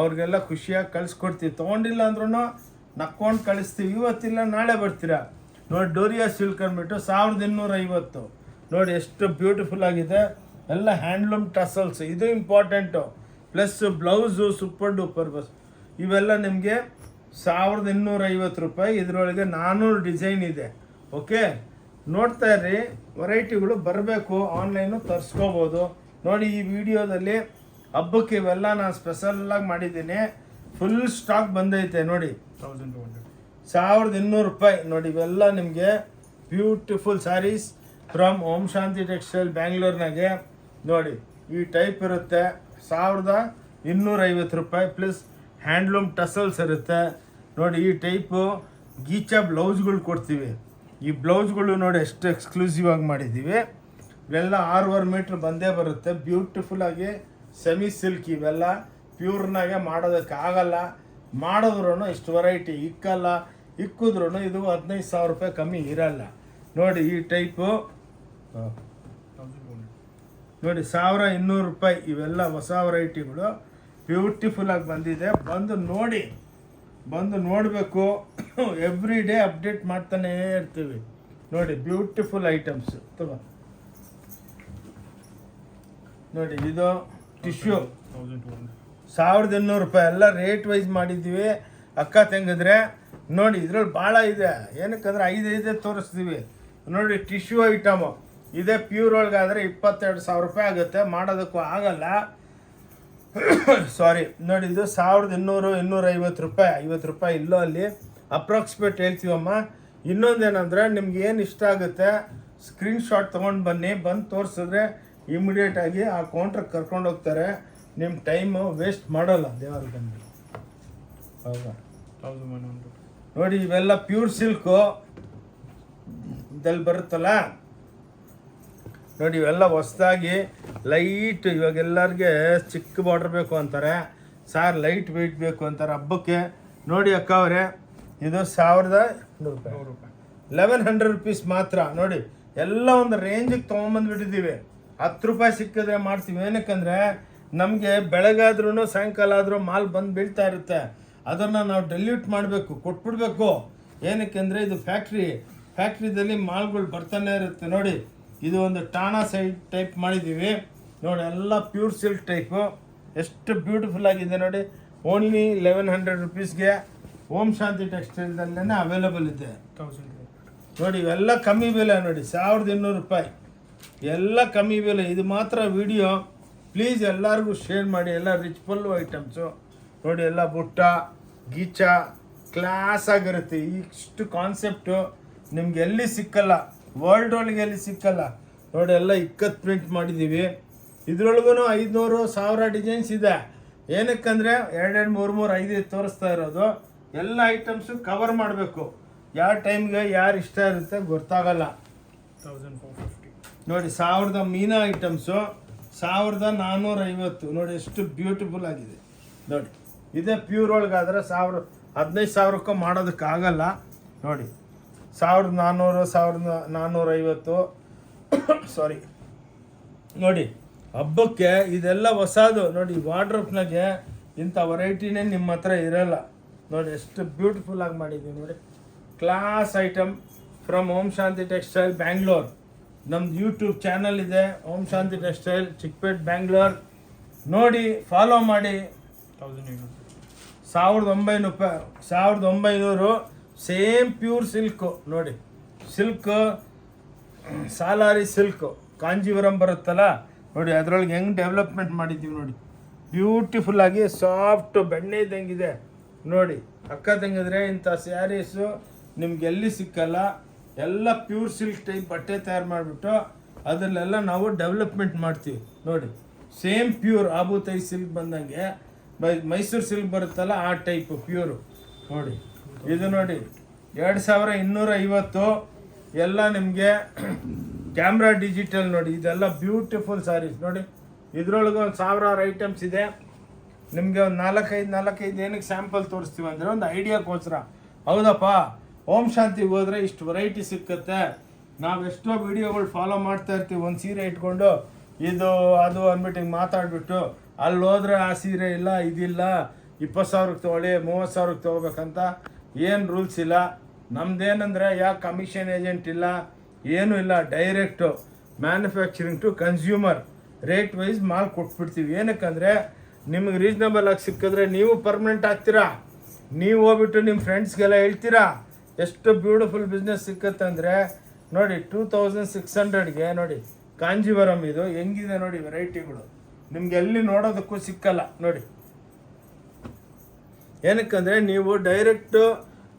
ಅವ್ರಿಗೆಲ್ಲ ಖುಷಿಯಾಗಿ ಕಳಿಸ್ಕೊಡ್ತೀವಿ. ತೊಗೊಂಡಿಲ್ಲ ಅಂದ್ರೂ ನಕ್ಕೊಂಡು ಕಳಿಸ್ತೀವಿ. ಇವತ್ತಿಲ್ಲ ನಾಳೆ ಬರ್ತೀರಾ ನೋಡಿ. ಡೋರಿಯಾ ಸಿಲ್ಕ್ ಅಂದ್ಬಿಟ್ಟು 1250 ನೋಡಿ, ಎಷ್ಟು ಬ್ಯೂಟಿಫುಲ್ ಆಗಿದೆ. ಎಲ್ಲ ಹ್ಯಾಂಡ್ಲೂಮ್ ಟಸಲ್ಸ್, ಇದು important. Plus blouse super duper bus. ಇವೆಲ್ಲ ನಿಮಗೆ 1250 ರೂಪಾಯಿ. ಇದರೊಳಗೆ 400 ಡಿಸೈನ್ ಇದೆ. ಓಕೆ, ನೋಡ್ತಾ ಇರ್ರಿ, ವೆರೈಟಿಗಳು ಬರಬೇಕು. ಆನ್ಲೈನು ತರಿಸ್ಕೋಬೋದು ನೋಡಿ. ಈ ವಿಡಿಯೋದಲ್ಲಿ ಹಬ್ಬಕ್ಕೆ ಇವೆಲ್ಲ ನಾನು ಸ್ಪೆಷಲಾಗಿ ಮಾಡಿದ್ದೀನಿ. ಫುಲ್ ಸ್ಟಾಕ್ ಬಂದೈತೆ ನೋಡಿ. 1200. 1200 ರೂಪಾಯಿ ನೋಡಿ. ಇವೆಲ್ಲ ನಿಮಗೆ beautiful saris from Om Shanti textile ಬ್ಯಾಂಗ್ಳೂರ್ನಾಗೆ ನೋಡಿ. ಈ ಟೈಪ್ ಇರುತ್ತೆ 1250 ರೂಪಾಯಿ. ಪ್ಲಸ್ ಹ್ಯಾಂಡ್ಲೂಮ್ ಟಸಲ್ಸ್ ಇರುತ್ತೆ ನೋಡಿ. ಈ ಟೈಪು ಗೀಚಾ ಬ್ಲೌಸ್ಗಳು ಕೊಡ್ತೀವಿ. ಈ ಬ್ಲೌಸ್ಗಳು ನೋಡಿ ಎಷ್ಟು ಎಕ್ಸ್ಕ್ಲೂಸಿವ್ ಆಗಿ ಮಾಡಿದ್ದೀವಿ. ಇವೆಲ್ಲ 6.5 ಮೀಟ್ರ್ ಬಂದೇ ಬರುತ್ತೆ. ಬ್ಯೂಟಿಫುಲ್ ಆಗಿ ಸೆಮಿ ಸಿಲ್ಕ್. ಇವೆಲ್ಲ ಪ್ಯೂರ್ನಾಗೆ ಮಾಡೋದಕ್ಕಾಗಲ್ಲ, ಮಾಡಿದ್ರೂ ಇಷ್ಟು ವೆರೈಟಿ ಇಕ್ಕಲ್ಲ. ಇಕ್ಕಿದ್ರೂ ಇದು 15,000 ರೂಪಾಯಿ ಕಮ್ಮಿ ಇರಲ್ಲ ನೋಡಿ. ಈ ಟೈಪು 1200. ನೋಡಿ 1200 ರೂಪಾಯಿ. ಇವೆಲ್ಲ ಹೊಸ ವೆರೈಟಿಗಳು ಬ್ಯೂಟಿಫುಲ್ ಆಗಿ ಬಂದಿದೆ. ಬಂದು ನೋಡಿ, ಬಂದು ನೋಡಬೇಕು. ಎವ್ರಿ ಡೇ ಅಪ್ಡೇಟ್ ಮಾಡ್ತಾನೇ ಇರ್ತೀವಿ ನೋಡಿ. ಬ್ಯೂಟಿಫುಲ್ ಐಟಮ್ಸ್ ತಗೋ ನೋಡಿ. ಇದು ಟಿಶ್ಯೂ 1200. 1200 ರೂಪಾಯಿ. ಎಲ್ಲ ರೇಟ್ ವೈಸ್ ಮಾಡಿದ್ದೀವಿ ಅಕ್ಕ ತಂಗಿದ್ರೆ ನೋಡಿ. ಇದ್ರಲ್ಲಿ ಭಾಳ ಇದೆ, ಏನಕ್ಕಂದ್ರೆ 5 ತೋರಿಸ್ತೀವಿ ನೋಡಿ. ಟಿಶ್ಯೂ ಐಟಮು ಇದೇ ಪ್ಯೂರ್ ಒಳಗಾದರೆ 22,000 ರೂಪಾಯಿ ಆಗುತ್ತೆ, ಮಾಡೋದಕ್ಕೂ ಆಗಲ್ಲ. ಸಾರಿ ನೋಡಿ. ಇದು 1200, 250 ರೂಪಾಯಿ, 50 ರೂಪಾಯಿ ಇಲ್ಲೋ ಅಲ್ಲಿ ಅಪ್ರಾಕ್ಸಿಮೇಟ್ ಹೇಳ್ತೀವಮ್ಮ. ಇನ್ನೊಂದೇನೆಂದರೆ ನಿಮ್ಗೆ ಏನು ಇಷ್ಟ ಆಗುತ್ತೆ ಸ್ಕ್ರೀನ್ಶಾಟ್ ತೊಗೊಂಡು ಬನ್ನಿ, ಬಂದು ತೋರಿಸಿದ್ರೆ ಇಮಿಡಿಯೇಟಾಗಿ ಆ ಕೌಂಟ್ರಿಗೆ ಕರ್ಕೊಂಡು ಹೋಗ್ತಾರೆ. ನಿಮ್ಮ ಟೈಮು ವೇಸ್ಟ್ ಮಾಡೋಲ್ಲ ದೇವರ ಬಂದು. ಹೌದಾ 1100. ನೋಡಿ. ಇವೆಲ್ಲ ಪ್ಯೂರ್ ಸಿಲ್ಕು ಇದಲ್ಲಿ ಬರುತ್ತಲ್ಲ ನೋಡಿ. ಇವೆಲ್ಲ ಹೊಸ್ದಾಗಿ ಲೈಟ್, ಇವಾಗ ಎಲ್ಲರಿಗೆ ಚಿಕ್ಕ ಬಾರ್ಡ್ರ್ ಬೇಕು ಅಂತಾರೆ, ಸಾರ್ ಲೈಟ್ ವೆಯ್ಟ್ ಬೇಕು ಅಂತಾರೆ ಹಬ್ಬಕ್ಕೆ ನೋಡಿ. ಅಕ್ಕ ಅವರೇ ಇದು 1100 ರೂಪಾಯಿ, 1100 ರುಪೀಸ್ ಮಾತ್ರ ನೋಡಿ. ಎಲ್ಲ ಒಂದು ರೇಂಜಿಗೆ ತೊಗೊಂಬಂದ್ಬಿಟ್ಟಿದ್ದೀವಿ. 10 ರೂಪಾಯಿ ಸಿಕ್ಕಿದ್ರೆ ಮಾಡ್ತೀವಿ. ಏನಕ್ಕಂದರೆ ನಮಗೆ ಬೆಳಗಾದ್ರೂ ಸಾಯಂಕಾಲ ಆದರೂ ಮಾಲ್ ಬಂದು ಬೀಳ್ತಾ ಇರುತ್ತೆ. ಅದನ್ನು ನಾವು ಡೆಲ್ಯೂಟ್ ಮಾಡಬೇಕು, ಕೊಟ್ಬಿಡ್ಬೇಕು. ಏನಕ್ಕೆಂದರೆ ಇದು ಫ್ಯಾಕ್ಟ್ರಿದಲ್ಲಿ ಮಾಲ್ಗಳು ಬರ್ತಾನೆ ಇರುತ್ತೆ ನೋಡಿ. ಇದು ಒಂದು ಟಾನಾ ಸೈಡ್ ಟೈಪ್ ಮಾಡಿದ್ದೀವಿ ನೋಡಿ. ಎಲ್ಲ ಪ್ಯೂರ್ ಸಿಲ್ಕ್ ಟೈಪು ಎಷ್ಟು ಬ್ಯೂಟಿಫುಲ್ ಆಗಿದೆ ನೋಡಿ. ಓನ್ಲಿ 1100 ರುಪೀಸ್ಗೆ ಓಂ ಶಾಂತಿ ಟೆಕ್ಸ್ಟೈಲ್ದಲ್ಲೇ ಅವೈಲೇಬಲ್ ಇದೆ 1200. ನೋಡಿ. ಇವೆಲ್ಲ ಕಮ್ಮಿ ಬೆಲೆ ನೋಡಿ. 1200 ರೂಪಾಯಿ ಎಲ್ಲ ಕಮ್ಮಿ ಬೆಲೆ. ಇದು ಮಾತ್ರ ವಿಡಿಯೋ ಪ್ಲೀಸ್ ಎಲ್ಲರಿಗೂ ಶೇರ್ ಮಾಡಿ. ಎಲ್ಲ ರಿಚ್ ಪಲ್ಲು ಐಟಮ್ಸು ನೋಡಿ. ಎಲ್ಲ ಬುಟ್ಟ ಗೀಚ ಕ್ಲಾಸ್ ಆಗಿರುತ್ತೆ. ಇಷ್ಟು ಕಾನ್ಸೆಪ್ಟು ನಿಮ್ಗೆ ಎಲ್ಲಿ ಸಿಕ್ಕಲ್ಲ, ವರ್ಲ್ಡ್ ಒಳಗೆ ಎಲ್ಲಿ ಸಿಕ್ಕಲ್ಲ ನೋಡಿ. ಎಲ್ಲ ಇಕ್ಕತ್ತು ಪ್ರಿಂಟ್ ಮಾಡಿದ್ದೀವಿ. ಇದ್ರೊಳಗೂ 500, 1000 ಡಿಸೈನ್ಸ್ ಇದೆ. ಏನಕ್ಕಂದರೆ 2, 3, 5 ತೋರಿಸ್ತಾ ಇರೋದು. ಎಲ್ಲ ಐಟಮ್ಸು ಕವರ್ ಮಾಡಬೇಕು. ಯಾವ ಟೈಮ್ಗೆ ಯಾರು ಇಷ್ಟ ಇರುತ್ತೆ ಗೊತ್ತಾಗಲ್ಲ. 1450. ನೋಡಿ 1000 ಮೀನಾ ಐಟಮ್ಸು 1450 ನೋಡಿ. ಎಷ್ಟು ಬ್ಯೂಟಿಫುಲ್ ಆಗಿದೆ ನೋಡಿ. ಇದೇ ಪ್ಯೂರ್ ಒಳಗಾದರೆ 15,000ಕ್ಕೂ ಮಾಡೋದಕ್ಕಾಗಲ್ಲ ನೋಡಿ. 1400, 1450 ಸಾರಿ ನೋಡಿ. ಹಬ್ಬಕ್ಕೆ ಇದೆಲ್ಲ ಹೊಸದು ನೋಡಿ. ವಾರ್ಡ್ರೋಬ್ನಾಗೆ ಇಂಥ ವೆರೈಟಿನೇ ನಿಮ್ಮ ಹತ್ರ ಇರೋಲ್ಲ ನೋಡಿ. ಎಷ್ಟು ಬ್ಯೂಟಿಫುಲ್ ಆಗಿ ಮಾಡಿದ್ದೀವಿ ನೋಡಿ. Class item from Om Shanti textile Bangalore. ನಮ್ದು ಯೂಟ್ಯೂಬ್ ಚಾನಲ್ ಇದೆ ಓಂ ಶಾಂತಿ ಟೆಕ್ಸ್ಟೈಲ್ ಚಿಕ್ಕಪೇಟ್ ಬ್ಯಾಂಗ್ಳೂರ್. ನೋಡಿ ಫಾಲೋ ಮಾಡಿ. 1800. 1900 ಸೇಮ್ ಪ್ಯೂರ್ ಸಿಲ್ಕು ನೋಡಿ, ಸಿಲ್ಕ್ ಸಾಲಾರಿ ಸಿಲ್ಕ್ ಕಾಂಜೀವರಂ ಬರುತ್ತಲ್ಲ ನೋಡಿ, ಅದರೊಳಗೆ ಹೆಂಗೆ ಡೆವಲಪ್ಮೆಂಟ್ ಮಾಡಿದ್ದೀವಿ ನೋಡಿ, ಬ್ಯೂಟಿಫುಲ್ ಆಗಿ ಸಾಫ್ಟ್ ಬೆಣ್ಣೆ ಇದ್ದಂಗಿದೆ ನೋಡಿ. ಅಕ್ಕ ತಂಗಿದ್ರೆ ಇಂಥ ಸ್ಯಾರೀಸು ನಿಮ್ಗೆ ಎಲ್ಲಿ ಸಿಕ್ಕಲ್ಲ. ಎಲ್ಲ ಪ್ಯೂರ್ ಸಿಲ್ಕ್ ಟೈಪ್ ಬಟ್ಟೆ ತಯಾರು ಮಾಡಿಬಿಟ್ಟು ಅದರಲ್ಲೆಲ್ಲ ನಾವು ಡೆವಲಪ್ಮೆಂಟ್ ಮಾಡ್ತೀವಿ ನೋಡಿ. ಸೇಮ್ ಪ್ಯೂರ್ ಆಬೂತೈ ಸಿಲ್ಕ್ ಬಂದಂಗೆ ಮೈಸೂರು ಸಿಲ್ಕ್ ಬರುತ್ತಲ್ಲ ಆ ಟೈಪು ಪ್ಯೂರು ನೋಡಿ. ಇದು ನೋಡಿ 2250 ಎಲ್ಲ ನಿಮಗೆ ಕ್ಯಾಮ್ರಾ ಡಿಜಿಟಲ್ ನೋಡಿ. ಇದೆಲ್ಲ ಬ್ಯೂಟಿಫುಲ್ ಸ್ಯಾರೀಸ್ ನೋಡಿ. ಇದ್ರೊಳಗೆ ಒಂದು 1000 ಐಟಮ್ಸ್ ಇದೆ. ನಿಮಗೆ ಒಂದು 4-5 ಏನಕ್ಕೆ ಸ್ಯಾಂಪಲ್ ತೋರಿಸ್ತೀವಿ ಅಂದರೆ ಒಂದು ಐಡಿಯಾಕ್ಕೋಸ್ಕರ. ಹೌದಪ್ಪ, ಓಂ ಶಾಂತಿಗೆ ಹೋದರೆ ಇಷ್ಟು ವೆರೈಟಿ ಸಿಕ್ಕತ್ತೆ. ನಾವು ಎಷ್ಟೋ ವಿಡಿಯೋಗಳು ಫಾಲೋ ಮಾಡ್ತಾ ಇರ್ತೀವಿ, ಒಂದು ಸೀರೆ ಇಟ್ಕೊಂಡು ಇದು ಅದು ಅಂದ್ಬಿಟ್ಟು ಹಿಂಗೆ ಮಾತಾಡ್ಬಿಟ್ಟು ಅಲ್ಲಿ ಹೋದ್ರೆ ಆ ಸೀರೆ ಇಲ್ಲ ಇದಿಲ್ಲ 20,000ಕ್ಕೆ ತೊಗೊಳ್ಳಿ 30,000ಕ್ಕೆ ತೊಗೋಬೇಕಂತ ಏನು ರೂಲ್ಸ್ ಇಲ್ಲ. ನಮ್ದೇನಂದರೆ ಯಾಕೆ ಕಮಿಷನ್ ಏಜೆಂಟ್ ಇಲ್ಲ, ಏನೂ ಇಲ್ಲ. Direct manufacturing to consumer rate wise ಮಾಲ್ ಕೊಟ್ಬಿಡ್ತೀವಿ. ಏನಕ್ಕಂದರೆ ನಿಮಗೆ ರೀಸ್ನಬಲ್ ಆಗಿ ಸಿಕ್ಕಿದ್ರೆ ನೀವು ಪರ್ಮನೆಂಟ್ ಆಗ್ತೀರಾ. ನೀವು ಹೋಗ್ಬಿಟ್ಟು ನಿಮ್ಮ ಫ್ರೆಂಡ್ಸ್ಗೆಲ್ಲ ಹೇಳ್ತೀರಾ ಎಷ್ಟು ಬ್ಯೂಟಿಫುಲ್ ಬಿಸ್ನೆಸ್ ಸಿಕ್ಕತ್ತಂದರೆ ನೋಡಿ. 2600ಗೆ ನೋಡಿ ಕಾಂಜೀವರಂ ಇದು ಹೆಂಗಿದೆ ನೋಡಿ. ವೆರೈಟಿಗಳು ನಿಮ್ಗೆ ಎಲ್ಲಿ ನೋಡೋದಕ್ಕೂ ಸಿಕ್ಕಲ್ಲ ನೋಡಿ. ಏನಕ್ಕಂದರೆ ನೀವು ಡೈರೆಕ್ಟು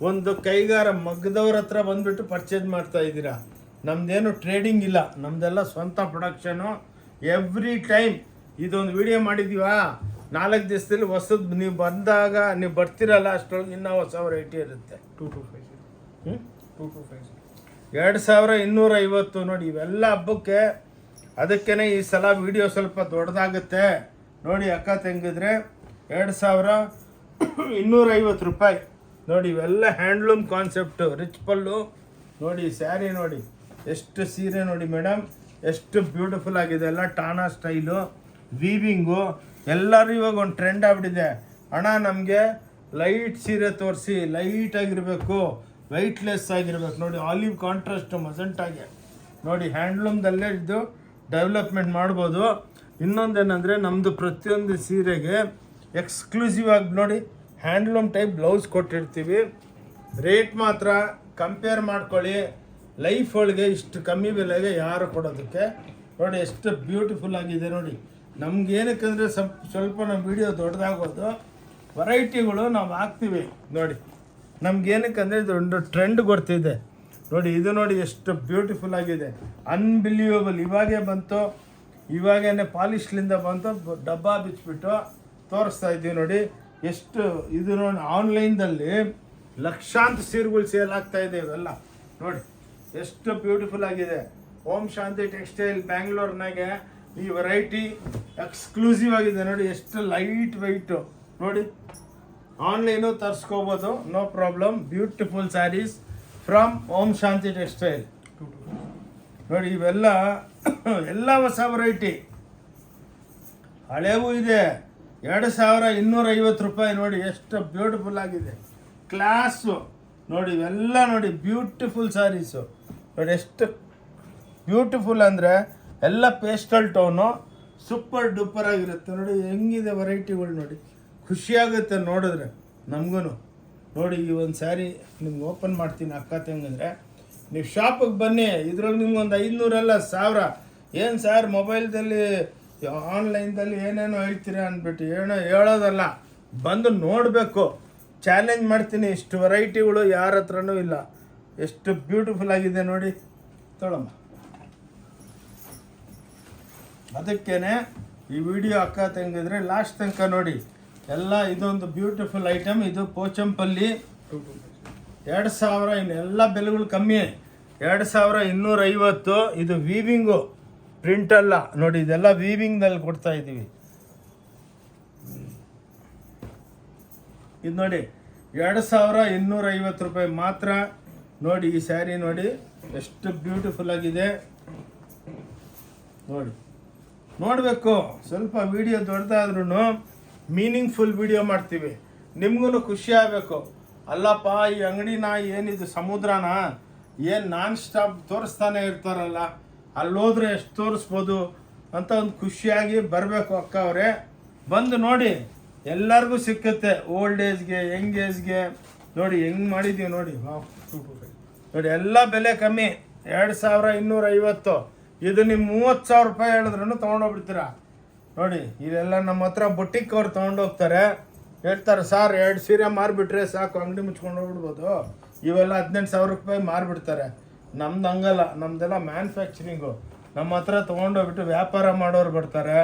ಒಂದು ಕೈಗಾರ ಮಗ್ಗದವ್ರ ಹತ್ರ ಬಂದುಬಿಟ್ಟು ಪರ್ಚೇಸ್ ಮಾಡ್ತಾ ಇದ್ದೀರಾ. ನಮ್ಮದೇನು ಟ್ರೇಡಿಂಗ್ ಇಲ್ಲ, ನಮ್ಮದೆಲ್ಲ ಸ್ವಂತ ಪ್ರೊಡಕ್ಷನು. ಎವ್ರಿ ಟೈಮ್ ಇದೊಂದು ವಿಡಿಯೋ ಮಾಡಿದ್ದೀವಾ 4 ದಿವಸದಲ್ಲಿ ಹೊಸದು ನೀವು ಬಂದಾಗ ನೀವು ಬರ್ತಿರಲ್ಲ ಅಷ್ಟರೊಳಗೆ ಇನ್ನೂ ಹೊಸ ವೆರೈಟಿ ಇರುತ್ತೆ. 2250 ನೋಡಿ. ಇವೆಲ್ಲ ಹಬ್ಬಕ್ಕೆ ಅದಕ್ಕೇ ಈ ಸಲ ವಿಡಿಯೋ ಸ್ವಲ್ಪ ದೊಡ್ಡದಾಗುತ್ತೆ ನೋಡಿ. ಅಕ್ಕ ತಂಗಿದ್ರೆ 2250 ರೂಪಾಯಿ ನೋಡಿ. ಇವೆಲ್ಲ ಹ್ಯಾಂಡ್ಲೂಮ್ ಕಾನ್ಸೆಪ್ಟು, ರಿಚ್ ಪಲ್ಲು ನೋಡಿ. ಸ್ಯಾರಿ ನೋಡಿ ಎಷ್ಟು ಸೀರೆ ನೋಡಿ ಮೇಡಮ್, ಎಷ್ಟು ಬ್ಯೂಟಿಫುಲ್ ಆಗಿದೆ. ಎಲ್ಲ ಟಾನಾ ಸ್ಟೈಲು ವೀವಿಂಗು. ಎಲ್ಲರೂ ಇವಾಗ ಒಂದು ಟ್ರೆಂಡ್ ಆಗ್ಬಿಟ್ಟಿದೆ. ಅಣ್ಣ ನಮಗೆ ಲೈಟ್ ಸೀರೆ ತೋರಿಸಿ, ಲೈಟಾಗಿರಬೇಕು, ವೈಟ್ಲೆಸ್ ಆಗಿರ್ಬೇಕು ನೋಡಿ. ಆಲಿವ್ ಕಾಂಟ್ರಾಸ್ಟು ಮಜೆಂಟಾಗೆ ನೋಡಿ. ಹ್ಯಾಂಡ್ಲೂಮ್ದಲ್ಲೇ ಇದು ಡೆವಲಪ್ಮೆಂಟ್ ಮಾಡ್ಬೋದು. ಇನ್ನೊಂದೇನೆಂದರೆ ನಮ್ಮದು ಪ್ರತಿಯೊಂದು ಸೀರೆಗೆ ಎಕ್ಸ್ಕ್ಲೂಸಿವ್ ಆಗಿ ನೋಡಿ ಹ್ಯಾಂಡ್ಲೂಮ್ ಟೈಪ್ ಬ್ಲೌಸ್ ಕೊಟ್ಟಿರ್ತೀವಿ. ರೇಟ್ ಮಾತ್ರ ಕಂಪೇರ್ ಮಾಡ್ಕೊಳ್ಳಿ. ಲೈಫ್ ಒಳಗೆ ಇಷ್ಟು ಕಮ್ಮಿ ಬೆಲೆಗೆ ಯಾರು ಕೊಡೋದಕ್ಕೆ ನೋಡಿ. ಎಷ್ಟು ಬ್ಯೂಟಿಫುಲ್ ಆಗಿದೆ ನೋಡಿ. ನಮ್ಗೆ ಏನಕ್ಕಂದರೆ ಸ್ವಲ್ಪ ನಮ್ಮ ವಿಡಿಯೋ ದೊಡ್ಡದಾಗೋದು, ವೆರೈಟಿಗಳು ನಾವು ಹಾಕ್ತೀವಿ ನೋಡಿ. ನಮ್ಗೇನಕ್ಕಂದರೆ ಇದೊಂದು ಟ್ರೆಂಡ್ ಗೊತ್ತಿದೆ ನೋಡಿ. ಇದು ನೋಡಿ ಎಷ್ಟು ಬ್ಯೂಟಿಫುಲ್ ಆಗಿದೆ, ಅನ್ಬಿಲೀವಬಲ್. ಇವಾಗೇ ಬಂತು, ಇವಾಗೇನೆ ಪಾಲಿಶ್ಲಿಂದ ಬಂತು, ಡಬ್ಬ ಬಿಚ್ಚಿಬಿಟ್ಟು ತೋರಿಸ್ತಾ ಇದ್ದೀವಿ ನೋಡಿ. ಎಷ್ಟು ಇದು ನೋಡಿ. ಆನ್ಲೈನ್ದಲ್ಲಿ ಲಕ್ಷಾಂತರ ಸೀರೆಗಳು ಸೇಲ್ ಆಗ್ತಾ ಇದೆ ಇವೆಲ್ಲ ನೋಡಿ. ಎಷ್ಟು ಬ್ಯೂಟಿಫುಲ್ ಆಗಿದೆ. ಓಂ ಶಾಂತಿ ಟೆಕ್ಸ್ಟೈಲ್ ಬ್ಯಾಂಗ್ಳೂರ್ನಾಗೆ ಈ ವೆರೈಟಿ ಎಕ್ಸ್ಕ್ಲೂಸಿವ್ ಆಗಿದೆ ನೋಡಿ. ಎಷ್ಟು ಲೈಟ್ ವೆಯ್ಟು ನೋಡಿ. ಆನ್ಲೈನು ತರಿಸ್ಕೋಬೋದು, no problem. Beautiful saris from Om Shanti textile ನೋಡಿ. ಇವೆಲ್ಲ ಎಲ್ಲ ಹೊಸ ವೆರೈಟಿ, ಹಳೆಗೂ ಇದೆ. 2250 ರೂಪಾಯಿ ನೋಡಿ. ಎಷ್ಟು ಬ್ಯೂಟಿಫುಲ್ ಆಗಿದೆ, ಕ್ಲಾಸು ನೋಡಿ. ಇವೆಲ್ಲ ನೋಡಿ ಬ್ಯೂಟಿಫುಲ್ ಸ್ಯಾರೀಸು ನೋಡಿ. ಎಷ್ಟು ಬ್ಯೂಟಿಫುಲ್ ಅಂದರೆ ಎಲ್ಲ ಪೇಸ್ಟಲ್ ಟೋನು, ಸೂಪರ್ ಡೂಪರ್ ಆಗಿರುತ್ತೆ ನೋಡಿ. ಹೆಂಗಿದೆ ವೆರೈಟಿಗಳು ನೋಡಿ. ಖುಷಿಯಾಗುತ್ತೆ ನೋಡಿದ್ರೆ ನಮಗೂ ನೋಡಿ. ಈ ಒಂದು ಸ್ಯಾರಿ ನಿಮ್ಗೆ ಓಪನ್ ಮಾಡ್ತೀನಿ ಅಕ್ಕ ತಂಗಂದರೆ, ನೀವು ಶಾಪಿಗೆ ಬನ್ನಿ. ಇದ್ರಲ್ಲಿ ನಿಮ್ಗೊಂದು 500 ಅಲ್ಲ 1000. ಏನು ಸರ್ ಮೊಬೈಲ್ದಲ್ಲಿ ಆನ್ಲೈನ್ದಲ್ಲಿ ಏನೇನೋ ಹೇಳ್ತೀರಾ ಅಂದ್ಬಿಟ್ಟು ಹೇಳೋದಲ್ಲ, ಬಂದು ನೋಡಬೇಕು. ಚಾಲೆಂಜ್ ಮಾಡ್ತೀನಿ, ಇಷ್ಟು ವೆರೈಟಿಗಳು ಯಾರ ಹತ್ರನೂ ಇಲ್ಲ. ಎಷ್ಟು ಬ್ಯೂಟಿಫುಲ್ ಆಗಿದೆ ನೋಡಿ. ತೊಳಮ್ಮ. ಅದಕ್ಕೇ ಈ ವಿಡಿಯೋ ಅಕ್ಕ ತಂಗಿದ್ರೆ ಲಾಸ್ಟ್ ತನಕ ನೋಡಿ. ಎಲ್ಲ ಇದೊಂದು ಬ್ಯೂಟಿಫುಲ್ ಐಟಮ್. ಇದು ಪೋಚಂಪಲ್ಲಿ 2000. ಇನ್ನೆಲ್ಲ ಬೆಲೆಗಳು ಕಮ್ಮಿ. 2250. ಇದು ವೀವಿಂಗು, ಪ್ರಿಂಟ್ ಅಲ್ಲ ನೋಡಿ. ಇದೆಲ್ಲ ವೀವಿಂಗ್ನಲ್ಲಿ ಕೊಡ್ತಾ ಇದ್ದೀವಿ. ಇದು ನೋಡಿ 2250 ರೂಪಾಯಿ ಮಾತ್ರ ನೋಡಿ. ಈ ಸ್ಯಾರಿ ನೋಡಿ ಎಷ್ಟು ಬ್ಯೂಟಿಫುಲ್ ಆಗಿದೆ ನೋಡಿ. ನೋಡಬೇಕು. ಸ್ವಲ್ಪ ವಿಡಿಯೋ ದೊಡ್ಡದಾದ್ರೂ ಮೀನಿಂಗ್ಫುಲ್ ವಿಡಿಯೋ ಮಾಡ್ತೀವಿ, ನಿಮಗೂ ಖುಷಿ ಆಗಬೇಕು. ಅಲ್ಲಪ್ಪ ಈ ಅಂಗಡಿನ ಏನಿದು ಸಮುದ್ರನ ಏನು ನಾನ್ ಸ್ಟಾಪ್ ತೋರಿಸ್ತಾನೆ ಇರ್ತಾರಲ್ಲ, ಅಲ್ಲೋದ್ರೆ ಎಷ್ಟು ತೋರಿಸ್ಬೋದು ಅಂತ ಒಂದು ಖುಷಿಯಾಗಿ ಬರಬೇಕು ಅಕ್ಕ ಅವರೇ. ಬಂದು ನೋಡಿ, ಎಲ್ಲರಿಗೂ ಸಿಕ್ಕುತ್ತೆ. ಓಲ್ಡ್ ಏಜ್ಗೆ, ಯಂಗ್ ಏಜ್ಗೆ ನೋಡಿ ಹೆಂಗೆ ಮಾಡಿದ್ದೀವಿ ನೋಡಿ. ವಾವ್, 225. ನೋಡಿ ಎಲ್ಲ ಬೆಲೆ ಕಮ್ಮಿ, 2250. ಇದು ನಿಮ್ಮ 30,000 ರೂಪಾಯಿ ಹೇಳಿದ್ರೂ ತೊಗೊಂಡೋಗ್ಬಿಡ್ತೀರಾ ನೋಡಿ. ಇಲ್ಲೆಲ್ಲ ನಮ್ಮ ಹತ್ರ ಬುಟ್ಟಿಕ್ ಅವ್ರು ತೊಗೊಂಡೋಗ್ತಾರೆ, ಹೇಳ್ತಾರೆ ಸರ್ 2 ಸೀರೆ ಮಾರಿಬಿಟ್ರೆ ಸಾಕು, ಅಂಗಡಿ ಮುಚ್ಕೊಂಡು ಹೋಗ್ಬಿಡ್ಬೋದು. ಇವೆಲ್ಲ 18,000 ರೂಪಾಯಿ ಮಾರಿಬಿಡ್ತಾರೆ. ನಮ್ದು ಹಂಗಲ್ಲ, ನಮ್ದೆಲ್ಲ ಮ್ಯಾನುಫ್ಯಾಕ್ಚರಿಂಗು. ನಮ್ಮ ಹತ್ರ ತೊಗೊಂಡೋಗ್ಬಿಟ್ಟು ವ್ಯಾಪಾರ ಮಾಡೋರು ಬರ್ತಾರೆ,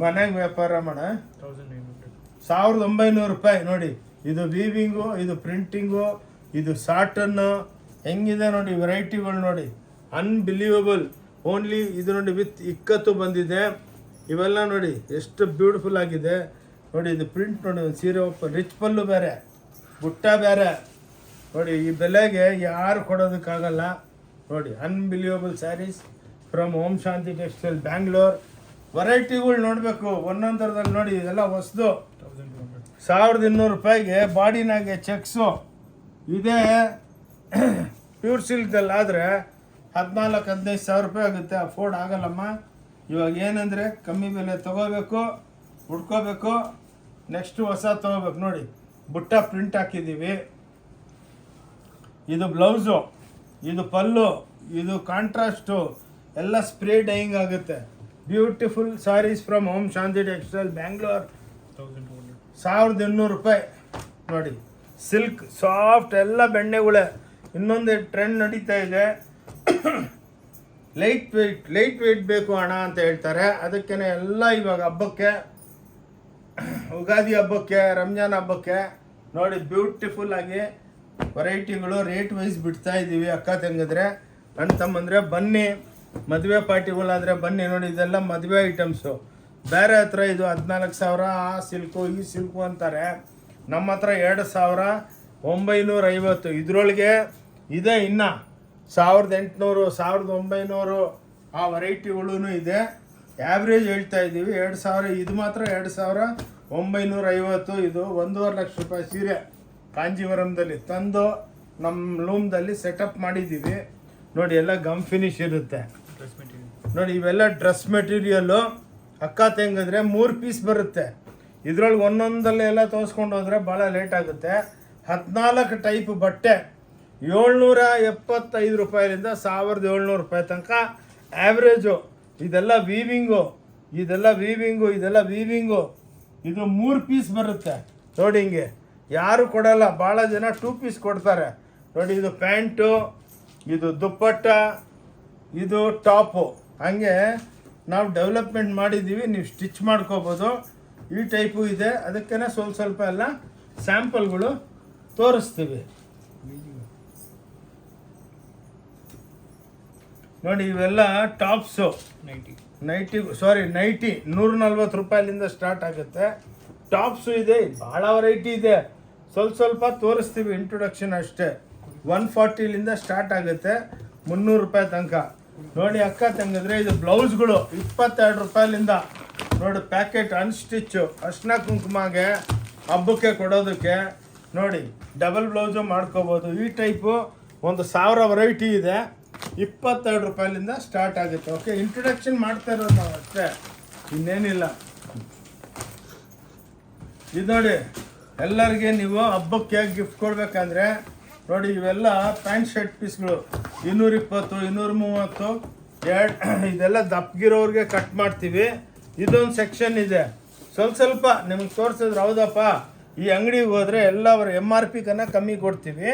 ಮನೆಗೆ ವ್ಯಾಪಾರ ಮಾಡ 1900. 1900 ರೂಪಾಯಿ ನೋಡಿ. ಇದು ವೀವಿಂಗು, ಇದು ಪ್ರಿಂಟಿಂಗು, ಇದು ಸಾಟನ್ನು, ಹೆಂಗಿದೆ ನೋಡಿ ವೆರೈಟಿಗಳು ನೋಡಿ, ಅನ್ಬಿಲೀವಬಲ್. ಓನ್ಲಿ ಇದು ನೋಡಿ ವಿತ್ ಇಕ್ಕತ್ತು ಬಂದಿದೆ. ಇವೆಲ್ಲ ನೋಡಿ ಎಷ್ಟು ಬ್ಯೂಟಿಫುಲ್ ಆಗಿದೆ ನೋಡಿ. ಇದು ಪ್ರಿಂಟ್ ನೋಡಿ, ಒಂದು ಸೀರೆ ರಿಚ್ ಪಲ್ಲು ಬೇರೆ, ಬುಟ್ಟ ಬೇರೆ ನೋಡಿ. ಈ ಬೆಲೆಗೆ ಯಾರು ಕೊಡೋದಕ್ಕಾಗಲ್ಲ ನೋಡಿ. Unbelievable saris from Om Shanti textile Bangalore. ವೆರೈಟಿಗಳು ನೋಡಬೇಕು ಒಂದೊಂದರದಲ್ಲಿ ನೋಡಿ. ಇದೆಲ್ಲ ಹೊಸದು 1200. 1200 ರೂಪಾಯಿಗೆ ಬಾಡಿನಾಗೆ ಚೆಕ್ಸು. ಇದೇ ಪ್ಯೂರ್ ಸಿಲ್ಕ್ದಲ್ಲಾದರೆ 14,000-15,000 ರೂಪಾಯಿ ಆಗುತ್ತೆ. ಅಫೋರ್ಡ್ ಆಗಲ್ಲಮ್ಮ. ಇವಾಗ ಏನಂದರೆ ಕಮ್ಮಿ ಬೆಲೆ ತೊಗೋಬೇಕು, ಹುಡ್ಕೋಬೇಕು, ನೆಕ್ಸ್ಟು ಹೊಸ ತೊಗೋಬೇಕು ನೋಡಿ. ಬುಟ್ಟ ಪ್ರಿಂಟ್ ಹಾಕಿದ್ದೀವಿ. ಇದು ಬ್ಲೌಸು, ಇದು ಪಲ್ಲು, ಇದು ಕಾಂಟ್ರಾಸ್ಟು, ಎಲ್ಲ ಸ್ಪ್ರೇ ಡೈಯಿಂಗ್ ಆಗುತ್ತೆ. Beautiful saris from Om Shanti textile Bangalore. 1200. 1800 ರೂಪಾಯಿ ನೋಡಿ. ಸಿಲ್ಕ್ ಸಾಫ್ಟ್ ಎಲ್ಲ ಬೆಣ್ಣೆಗಳೇ. ಇನ್ನೊಂದು ಟ್ರೆಂಡ್ ನಡೀತಾ ಇದೆ, ಲೈಟ್ ವೆಯ್ಟ್ ಬೇಕು ಅಣ್ಣ ಅಂತ ಹೇಳ್ತಾರೆ. ಅದಕ್ಕೇ ಎಲ್ಲ ಇವಾಗ ಹಬ್ಬಕ್ಕೆ, ಯುಗಾದಿ ಹಬ್ಬಕ್ಕೆ, ರಂಜಾನ್ ಹಬ್ಬಕ್ಕೆ ನೋಡಿ ಬ್ಯೂಟಿಫುಲ್ ಆಗಿ ವೆರೈಟಿಗಳು ರೇಟ್ ವೈಸ್ ಬಿಡ್ತಾ ಇದ್ದೀವಿ. ಅಕ್ಕ ತಂಗಿದ್ರೆ, ಅಣ್ಣ ತಮ್ಮಂದರೆ ಬನ್ನಿ. ಮದುವೆ ಪಾರ್ಟಿಗಳಾದರೆ ಬನ್ನಿ ನೋಡಿ. ಇದೆಲ್ಲ ಮದುವೆ ಐಟಮ್ಸು. ಬೇರೆ ಹತ್ರ ಇದು 14,000 ಆ ಸಿಲ್ಕು ಈ ಸಿಲ್ಕು ಅಂತಾರೆ. ನಮ್ಮ ಹತ್ರ 2,950. ಇದರೊಳಗೆ ಇದೆ ಇನ್ನು 1,800, 1,900 ಆ ವೆರೈಟಿಗಳೂ ಇದೆ. ಆ್ಯಾವ್ರೇಜ್ ಹೇಳ್ತಾ ಇದ್ದೀವಿ 2,000. ಇದು ಮಾತ್ರ 2,950. ಇದು 1.5 ಲಕ್ಷ ರೂಪಾಯಿ ಸೀರೆ ಕಾಂಜೀವರಂದಲ್ಲಿ ತಂದು ನಮ್ಮ ಲೂಮ್ದಲ್ಲಿ ಸೆಟಪ್ ಮಾಡಿದ್ದೀವಿ ನೋಡಿ. ಎಲ್ಲ ಗಮ್ ಫಿನಿಶ್ ಇರುತ್ತೆ Dress material. ನೋಡಿ. ಇವೆಲ್ಲ ಡ್ರೆಸ್ ಮೆಟೀರಿಯಲ್ಲು. ಅಕ್ಕ ತಂಗಿದ್ರೆ 3 ಪೀಸ್ ಬರುತ್ತೆ. ಇದ್ರೊಳಗೆ ಒಂದೊಂದಲ್ಲೇ ಎಲ್ಲ ತೋರಿಸ್ಕೊಂಡು ಹೋದರೆ ಭಾಳ ಲೇಟ್ ಆಗುತ್ತೆ. 14 ಟೈಪ್ ಬಟ್ಟೆ 775 ರೂಪಾಯಿಯಿಂದ 1,700 ರೂಪಾಯಿ ತನಕ ಆ್ಯಾವ್ರೇಜು. ಇದೆಲ್ಲ ವೀವಿಂಗು. ಇದು 3 ಪೀಸ್ ಬರುತ್ತೆ ನೋಡಿ. ಹಿಂಗೆ ಯಾರು ಕೊಡಲ್ಲ, ಭಾಳ ಜನ 2 ಪೀಸ್ ಕೊಡ್ತಾರೆ ನೋಡಿ. ಇದು ಪ್ಯಾಂಟು, ಇದು ದುಪ್ಪಟ್ಟ, ಇದು ಟಾಪು. ಹಾಗೆ ನಾವು ಡೆವಲಪ್ಮೆಂಟ್ ಮಾಡಿದ್ದೀವಿ, ನೀವು ಸ್ಟಿಚ್ ಮಾಡ್ಕೋಬೋದು. ಈ ಟೈಪು ಇದೆ. ಅದಕ್ಕೇ ಸ್ವಲ್ಪ ಎಲ್ಲ ಸ್ಯಾಂಪಲ್ಗಳು ತೋರಿಸ್ತೀವಿ ನೋಡಿ. ಇವೆಲ್ಲ ಟಾಪ್ಸು, 90. ನೈಟಿ 140 ರೂಪಾಯಿಲಿಂದ ಸ್ಟಾರ್ಟ್ ಆಗುತ್ತೆ. ಟಾಪ್ಸು ಇದೆ, ಭಾಳ ವೆರೈಟಿ ಇದೆ. ಸ್ವಲ್ಪ ತೋರಿಸ್ತೀವಿ, ಇಂಟ್ರೊಡಕ್ಷನ್ ಅಷ್ಟೇ. 140ಲಿಂದ ಸ್ಟಾರ್ಟ್ ಆಗುತ್ತೆ 300 ರೂಪಾಯಿ ತನಕ ನೋಡಿ. ಅಕ್ಕ ತಂಗಿದ್ರೆ ಇದು ಬ್ಲೌಸ್ಗಳು 22 ರೂಪಾಯಿಲಿಂದ ನೋಡಿ. ಪ್ಯಾಕೆಟ್ ಅನ್ಸ್ಟಿಚ್ಚು, ಅರ್ಶಿನ ಕುಂಕುಮಗೆ ಹಬ್ಬಕ್ಕೆ ಕೊಡೋದಕ್ಕೆ ನೋಡಿ. ಡಬಲ್ ಬ್ಲೌಸು ಮಾಡ್ಕೋಬೋದು. ಈ ಟೈಪು 1,000 ವೆರೈಟಿ ಇದೆ. 22 ರೂಪಾಯಿಲಿಂದ ಸ್ಟಾರ್ಟ್ ಆಗುತ್ತೆ. ಓಕೆ, ಇಂಟ್ರೊಡಕ್ಷನ್ ಮಾಡ್ತಾ ಇರೋದು ನಾವು ಅಷ್ಟೇ, ಇನ್ನೇನಿಲ್ಲ. ಇದು ನೋಡಿ, ಎಲ್ಲರಿಗೆ ನೀವು ಹಬ್ಬಕ್ಕೆ ಗಿಫ್ಟ್ ಕೊಡ್ಬೇಕಂದ್ರೆ ನೋಡಿ. ಇವೆಲ್ಲ ಪ್ಯಾಂಟ್ ಶರ್ಟ್ ಪೀಸ್ಗಳು 220, 230, ಇದೆಲ್ಲ ದಪ್ಪಗಿರೋರಿಗೆ ಕಟ್ ಮಾಡ್ತೀವಿ. ಇದೊಂದು ಸೆಕ್ಷನ್ ಇದೆ. ಸ್ವಲ್ಪ ನಿಮಗೆ ತೋರಿಸಿದ್ರೆ ಹೌದಪ್ಪ ಈ ಅಂಗಡಿಗೆ ಹೋದರೆ ಎಲ್ಲ MRP ಕನ್ನ ಕಮ್ಮಿ ಕೊಡ್ತೀವಿ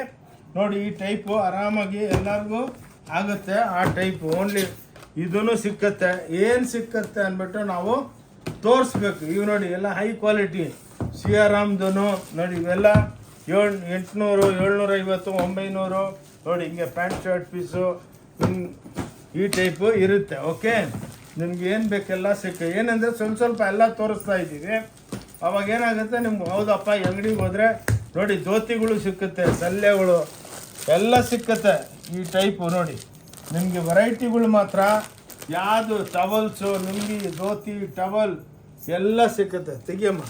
ನೋಡಿ. ಈ ಟೈಪು ಆರಾಮಾಗಿ ಎಲ್ಲರಿಗೂ ಆಗುತ್ತೆ. ಆ ಟೈಪು ಓನ್ಲಿ ಇದೂ ಸಿಕ್ಕತ್ತೆ. ಏನು ಸಿಕ್ಕತ್ತೆ ಅಂದ್ಬಿಟ್ಟು ನಾವು ತೋರಿಸ್ಬೇಕು. ಇವು ನೋಡಿ ಎಲ್ಲ ಹೈ ಕ್ವಾಲಿಟಿ ಸಿಯಾರಾಮ್ದು ನೋಡಿ. ಇವೆಲ್ಲ 800, 750, 900 ನೋಡಿ. ಹಿಂಗೆ ಪ್ಯಾಂಟ್ ಶರ್ಟ್ ಪೀಸು ಈ ಟೈಪು ಇರುತ್ತೆ. ಓಕೆ, ನಿಮ್ಗೆ ಏನು ಬೇಕೆಲ್ಲ ಏನಂದರೆ ಸ್ವಲ್ಪ ಎಲ್ಲ ತೋರಿಸ್ತಾ ಇದ್ದೀವಿ. ಅವಾಗ ಏನಾಗುತ್ತೆ ನಿಮ್ಗೆ ಹೌದಪ್ಪ ಈ ಅಂಗಡಿಗೆ ಹೋದರೆ ನೋಡಿ ಧೋತಿಗಳು ಸಿಕ್ಕುತ್ತೆ, ಸಲ್ಲೆಗಳು ಎಲ್ಲ ಸಿಕ್ಕತ್ತೆ. ಈ ಟೈಪು ನೋಡಿ ನಿಮಗೆ ವೆರೈಟಿಗಳು ಮಾತ್ರ ಯಾವುದು ಟವಲ್ಸು, ನಿಂಗಿ, ಧೋತಿ, ಟವಲ್ ಎಲ್ಲ ಸಿಕ್ಕತ್ತೆ. ತೆಗಿಯಮ್ಮ.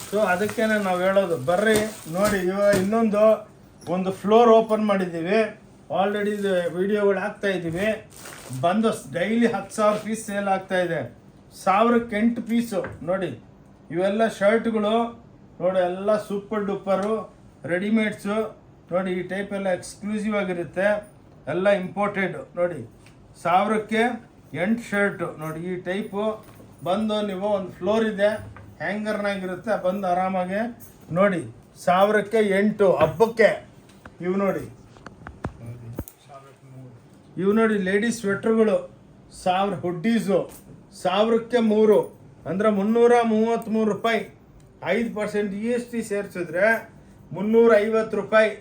ಸೊ ಅದಕ್ಕೇ ನಾವು ಹೇಳೋದು ಬರ್ರಿ ನೋಡಿ. ಇವಾಗ ಒಂದು ಫ್ಲೋರ್ ಓಪನ್ ಮಾಡಿದ್ದೀವಿ. ಆಲ್ರೆಡಿ ವಿಡಿಯೋಗಳು ಹಾಕ್ತಾ ಇದ್ದೀವಿ. ಬಂದು ಡೈಲಿ 10,000 ಪೀಸ್ ಸೇಲ್ ಆಗ್ತಾ ಇದೆ. 1008 ಪೀಸು ನೋಡಿ. ಇವೆಲ್ಲ ಶರ್ಟ್ಗಳು ನೋಡಿ, ಎಲ್ಲ ಸೂಪರ್ ಡೂಪರು ರೆಡಿಮೇಡ್ಸು ನೋಡಿ. ಈ ಟೈಪ್ ಎಲ್ಲ ಎಕ್ಸ್ಕ್ಲೂಸಿವ್ ಆಗಿರುತ್ತೆ, ಎಲ್ಲ ಇಂಪೋರ್ಟೆಡ್ ನೋಡಿ. 1008 ಶರ್ಟು ನೋಡಿ. ಈ ಟೈಪು ಬಂದು ನೀವು ಒಂದು ಫ್ಲೋರ್ ಇದೆ, ಹ್ಯಾಂಗರ್ನಾಗಿರುತ್ತೆ, ಬಂದು ಆರಾಮಾಗಿ ನೋಡಿ. 1008 ಹಬ್ಬಕ್ಕೆ ಇವು ನೋಡಿ. ಇವು ನೋಡಿ ಲೇಡೀಸ್ ಸ್ವೆಟ್ರುಗಳು 1000 ಹುಡ್ಡೀಸು 1000 ಅಂದರೆ 333 ರೂಪಾಯಿ. 5% GST ಸೇರಿಸಿದ್ರೆ 350 ರೂಪಾಯಿ.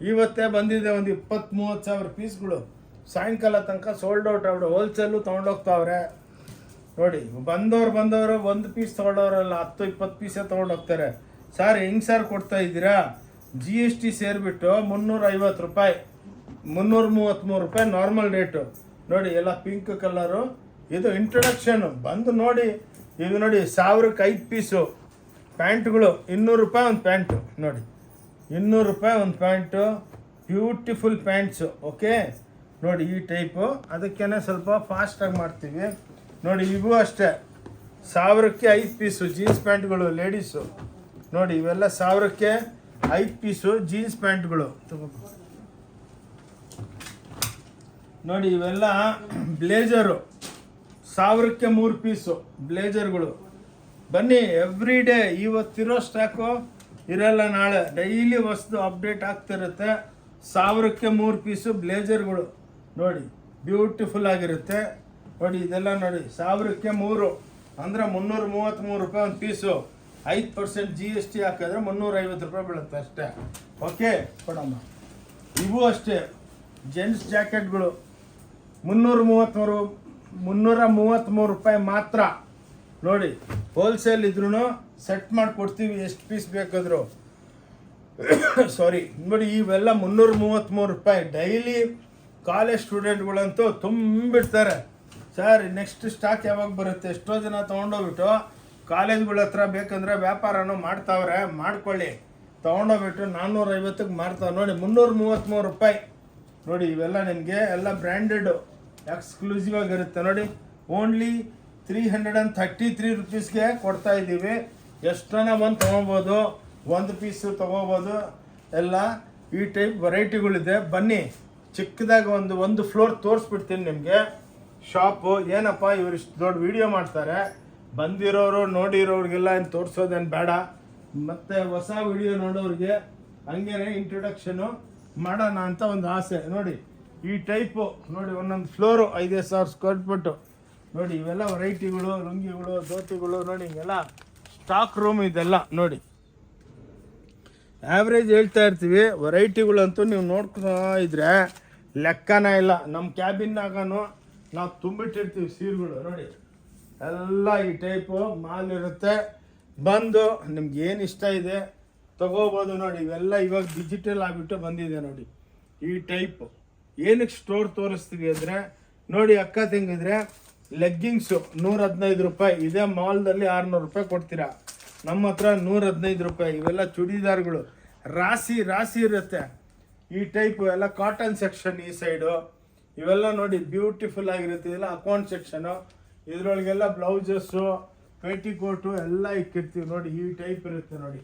ಇವತ್ತೇ ಬಂದಿದೆ ಒಂದು 20-30 ಸಾವಿರ ಪೀಸ್ಗಳು. ಸಾಯಂಕಾಲ ತನಕ ಸೋಲ್ಡ್ ಔಟ್ ಆಗ್ಬಿಡು. ಹೋಲ್ಸೇಲು ತೊಗೊಂಡೋಗ್ತಾವ್ರೆ ನೋಡಿ. ಬಂದವರು ಒಂದು ಪೀಸ್ ತೊಗೊಂಡವ್ರಲ್ಲ 10-20 ಪೀಸೇ ತೊಗೊಂಡೋಗ್ತಾರೆ. ಸರ್ ಹೆಂಗೆ ಸರ್ ಕೊಡ್ತಾ ಇದ್ದೀರಾ? GST ಸೇರಿಬಿಟ್ಟು 350 ರೂಪಾಯಿ, 333 ರೂಪಾಯಿ ನಾರ್ಮಲ್ ರೇಟು ನೋಡಿ. ಎಲ್ಲ ಪಿಂಕ್ ಕಲರು. ಇದು ಇಂಟ್ರೊಡಕ್ಷನು. ಬಂದು ನೋಡಿ. ಇದು ನೋಡಿ 1000 ಪೀಸು ಪ್ಯಾಂಟ್ಗಳು. 200 ರೂಪಾಯಿ ಒಂದು ಪ್ಯಾಂಟು ನೋಡಿ. 200 ರೂಪಾಯಿ ಒಂದು ಪ್ಯಾಂಟು. Beautiful pants. ಓಕೆ ನೋಡಿ ಈ ಟೈಪು. ಅದಕ್ಕೇ ಸ್ವಲ್ಪ ಫಾಸ್ಟಾಗಿ ಮಾಡ್ತೀವಿ ನೋಡಿ. ಇವು ಅಷ್ಟೇ 1000 ಪೀಸು ಜೀನ್ಸ್ ಪ್ಯಾಂಟ್ಗಳು ಲೇಡೀಸು ನೋಡಿ. ಇವೆಲ್ಲ 1000 ಪೀಸು ಜೀನ್ಸ್ ಪ್ಯಾಂಟ್ಗಳು ನೋಡಿ. ಇವೆಲ್ಲ ಬ್ಲೇಜರು 1000 ಪೀಸು ಬ್ಲೇಜರ್ಗಳು. ಬನ್ನಿ, ಎವ್ರಿ ಡೇ ಇವತ್ತಿರೋ ಸ್ಟಾಕು ಇರಲ್ಲ, ನಾಳೆ ಡೈಲಿ ಹೊಸ್ದು ಅಪ್ಡೇಟ್ ಆಗ್ತಿರುತ್ತೆ. 1000 ಪೀಸು ಬ್ಲೇಜರ್ಗಳು ನೋಡಿ. ಬ್ಯೂಟಿಫುಲ್ ಆಗಿರುತ್ತೆ ನೋಡಿ. ಇದೆಲ್ಲ ನೋಡಿ 1000 ಅಂದರೆ 333 ರೂಪಾಯಿ ಒಂದು ಪೀಸು. 5% GST ಹಾಕಿದ್ರೆ 350 ರೂಪಾಯಿ ಬೀಳುತ್ತೆ ಅಷ್ಟೇ. ಓಕೆ ಕೊಡಮ್ಮ. ಇವು ಅಷ್ಟೇ ಜೆಂಟ್ಸ್ ಜಾಕೆಟ್ಗಳು 333 ರೂಪಾಯಿ ಮಾತ್ರ ನೋಡಿ. ಹೋಲ್ಸೇಲ್ ಇದ್ರೂ ಸೆಟ್ ಮಾಡಿಕೊಡ್ತೀವಿ, ಎಷ್ಟು ಪೀಸ್ ಬೇಕಾದರೂ. ಸಾರಿ ನೋಡಿ, ಇವೆಲ್ಲ 333 ರೂಪಾಯಿ. ಡೈಲಿ ಕಾಲೇಜ್ ಸ್ಟೂಡೆಂಟ್ಗಳಂತೂ ತುಂಬಿಡ್ತಾರೆ. ಸರ್ ನೆಕ್ಸ್ಟ್ ಸ್ಟಾಕ್ ಯಾವಾಗ ಬರುತ್ತೆ? ಎಷ್ಟೋ ಜನ ತೊಗೊಂಡೋಗ್ಬಿಟ್ಟು ಕಾಲೇಜ್ಗಳ ಹತ್ರ ಬೇಕಂದರೆ ವ್ಯಾಪಾರನೂ ಮಾಡ್ತಾವ್ರೆ, ಮಾಡ್ಕೊಳ್ಳಿ. ತೊಗೊಂಡೋಗ್ಬಿಟ್ಟು 450ಕ್ಕೆ ಮಾರ್ತಾವೆ ನೋಡಿ. 333 ರೂಪಾಯಿ ನೋಡಿ. ಇವೆಲ್ಲ ನಿಮಗೆ ಎಲ್ಲ ಬ್ರ್ಯಾಂಡೆಡು ಎಕ್ಸ್ಕ್ಲೂಸಿವ್ ಆಗಿರುತ್ತೆ ನೋಡಿ. ಓನ್ಲಿ 333 ರುಪೀಸ್ಗೆ ಕೊಡ್ತಾ ಇದ್ದೀವಿ. ಎಷ್ಟು ಜನ ಬಂದು ತೊಗೊಬೋದು, ಒಂದು ಪೀಸು ತೊಗೋಬೋದು. ಎಲ್ಲ ಈ ಟೈಪ್ ವೆರೈಟಿಗಳಿದೆ. ಬನ್ನಿ, ಚಿಕ್ಕದಾಗಿ ಒಂದು ಫ್ಲೋರ್ ತೋರಿಸ್ಬಿಡ್ತೀನಿ ನಿಮಗೆ ಶಾಪು. ಏನಪ್ಪ ಇವರು ಇಷ್ಟು ದೊಡ್ಡ ವಿಡಿಯೋ ಮಾಡ್ತಾರೆ, ಬಂದಿರೋರು ನೋಡಿರೋರಿಗೆಲ್ಲ ಏನು ತೋರಿಸೋದೇನು ಬೇಡ. ಮತ್ತು ಹೊಸ ವಿಡಿಯೋ ನೋಡೋರಿಗೆ ಹಂಗೇನೆ ಇಂಟ್ರೊಡಕ್ಷನು ಮಾಡೋಣ ಅಂತ ಒಂದು ಆಸೆ ನೋಡಿ. ಈ ಟೈಪು ನೋಡಿ, ಒಂದೊಂದು ಫ್ಲೋರು 5,000 ಸ್ಕ್ವೇರ್ ಫೀಟು ನೋಡಿ. ಇವೆಲ್ಲ ವೆರೈಟಿಗಳು, ಲುಂಗಿಗಳು, ಧೋತಿಗಳು ನೋಡಿ. ಹಿಂಗೆಲ್ಲ ಸ್ಟಾಕ್ ರೂಮ್ ಇದೆಲ್ಲ ನೋಡಿ. ಆ್ಯಾವ್ರೇಜ್ ಹೇಳ್ತಾ ಇರ್ತೀವಿ, ವೆರೈಟಿಗಳಂತೂ ನೀವು ನೋಡ್ತಾ ಇದ್ರೆ ಲೆಕ್ಕನೇ ಇಲ್ಲ. ನಮ್ಮ ಕ್ಯಾಬಿನ್ನಾಗನು ನಾವು ತುಂಬಿಟ್ಟಿರ್ತೀವಿ ಸೀರೆಗಳು ನೋಡಿ. ಎಲ್ಲ ಈ ಟೈಪು ಮಾಲ್ ಇರುತ್ತೆ. ಬಂದು ನಿಮ್ಗೆ ಏನು ಇಷ್ಟ ಇದೆ ತಗೋಬೋದು ನೋಡಿ. ಇವೆಲ್ಲ ಇವಾಗ ಡಿಜಿಟಲ್ ಆಗಿಬಿಟ್ಟು ಬಂದಿದೆ ನೋಡಿ. ಈ ಟೈಪು ಏನಕ್ಕೆ ಸ್ಟೋರ್ ತೋರಿಸ್ತೀವಿ ಅಂದರೆ ನೋಡಿ, ಅಕ್ಕ ತಂಗಿದ್ರೆ ಲೆಗ್ಗಿಂಗ್ಸು 115 ರೂಪಾಯಿ. ಇದೇ ಮಾಲ್ದಲ್ಲಿ 600 ರೂಪಾಯಿ ಕೊಡ್ತೀರಾ, ನಮ್ಮ ಹತ್ರ 115 ರೂಪಾಯಿ. ಇವೆಲ್ಲ ಚೂಡಿದಾರ್ಗಳು ರಾಶಿ ಇರುತ್ತೆ. ಈ ಟೈಪು ಎಲ್ಲ ಕಾಟನ್ ಸೆಕ್ಷನ್ ಈ ಸೈಡು. ಇವೆಲ್ಲ ನೋಡಿ ಬ್ಯೂಟಿಫುಲ್ ಆಗಿರುತ್ತೆ. ಇದೆಲ್ಲ ಅಕೌಂಟ್ ಸೆಕ್ಷನು. ಇದರೊಳಗೆಲ್ಲ ಬ್ಲೌಸಸ್ಸು, ಪೇಟಿಕೋಟು ಎಲ್ಲ ಇಕ್ಕಿರ್ತೀವಿ ನೋಡಿ. ಈ ಟೈಪ್ ಇರುತ್ತೆ ನೋಡಿ.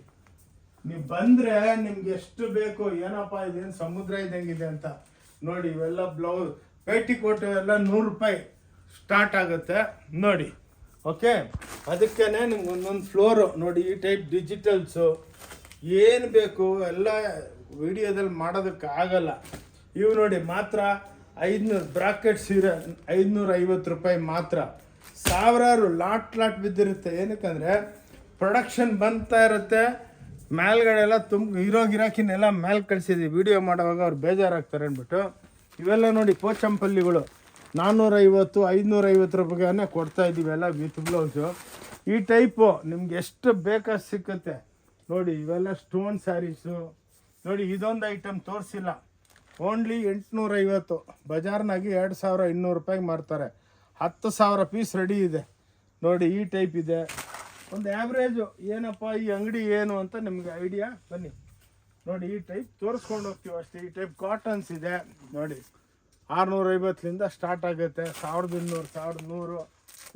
ನೀವು ಬಂದರೆ ನಿಮ್ಗೆ ಎಷ್ಟು ಬೇಕು, ಏನಪ್ಪ ಇದೇನು ಸಮುದ್ರ ಇದ್ದಂಗಿದೆ ಅಂತ ನೋಡಿ. ಇವೆಲ್ಲ ಬ್ಲೌಸ್ ಪೇಟಿಕೋಟು ಎಲ್ಲ 100 ರೂಪಾಯಿ ಸ್ಟಾರ್ಟ್ ಆಗುತ್ತೆ ನೋಡಿ. ಓಕೆ, ಅದಕ್ಕೇ ನಿಮ್ಗೆ ಒಂದೊಂದು ಫ್ಲೋರು ನೋಡಿ. ಈ ಟೈಪ್ ಡಿಜಿಟಲ್ಸು ಏನು ಬೇಕು ಎಲ್ಲ ವಿಡಿಯೋದಲ್ಲಿ ಮಾಡೋದಕ್ಕೆ ಆಗಲ್ಲ. ಇವು ನೋಡಿ ಮಾತ್ರ 500 ಬ್ರಾಕೆಟ್ ಸೀರೆ 550 ರೂಪಾಯಿ ಮಾತ್ರ. ಸಾವಿರಾರು ಲಾಟ್ ಬಿದ್ದಿರುತ್ತೆ. ಏನಕ್ಕಂದರೆ ಪ್ರೊಡಕ್ಷನ್ ಬಂತಾ ಇರುತ್ತೆ, ಮೇಲ್ಗಡೆ ಎಲ್ಲ ಇರೋ ಗಿರಾಕಿನೆಲ್ಲ ಮೇಲೆ ಕಳಿಸಿದ್ವಿ. ವಿಡಿಯೋ ಮಾಡುವಾಗ ಅವ್ರು ಬೇಜಾರಾಗ್ತಾರೆ ಅಂದ್ಬಿಟ್ಟು ಇವೆಲ್ಲ ನೋಡಿ ಪೋಚಂಪಲ್ಲಿಗಳು 450 550 ರೂಪಾಯಿಗೆ ಕೊಡ್ತಾ ಇದ್ದೀವಿ ಎಲ್ಲ ವಿತ್ ಬ್ಲೌಸು. ಈ ಟೈಪು ನಿಮ್ಗೆ ಎಷ್ಟು ಬೇಕಾದ ಸಿಕ್ಕುತ್ತೆ ನೋಡಿ. ಇವೆಲ್ಲ ಸ್ಟೋನ್ ಸ್ಯಾರೀಸು ನೋಡಿ. ಇದೊಂದು ಐಟಮ್ ತೋರಿಸಿಲ್ಲ, ಓನ್ಲಿ 850. ಬಜಾರ್ನಾಗಿ 2200 ರೂಪಾಯಿಗೆ ಮಾರ್ತಾರೆ. 10,000 ಪೀಸ್ ರೆಡಿ ಇದೆ ನೋಡಿ. ಈ ಟೈಪ್ ಇದೆ. ಒಂದು ಆ್ಯಾವ್ರೇಜು ಏನಪ್ಪ ಈ ಅಂಗಡಿ ಏನು ಅಂತ ನಿಮಗೆ ಐಡಿಯಾ ಬನ್ನಿ ನೋಡಿ. ಈ ಟೈಪ್ ತೋರಿಸ್ಕೊಂಡು ಹೋಗ್ತೀವಿ ಅಷ್ಟೇ. ಈ ಟೈಪ್ ಕಾಟನ್ಸ್ ಇದೆ ನೋಡಿ. 650ಲಿಂದ ಸ್ಟಾರ್ಟ್ ಆಗುತ್ತೆ. 1200 1100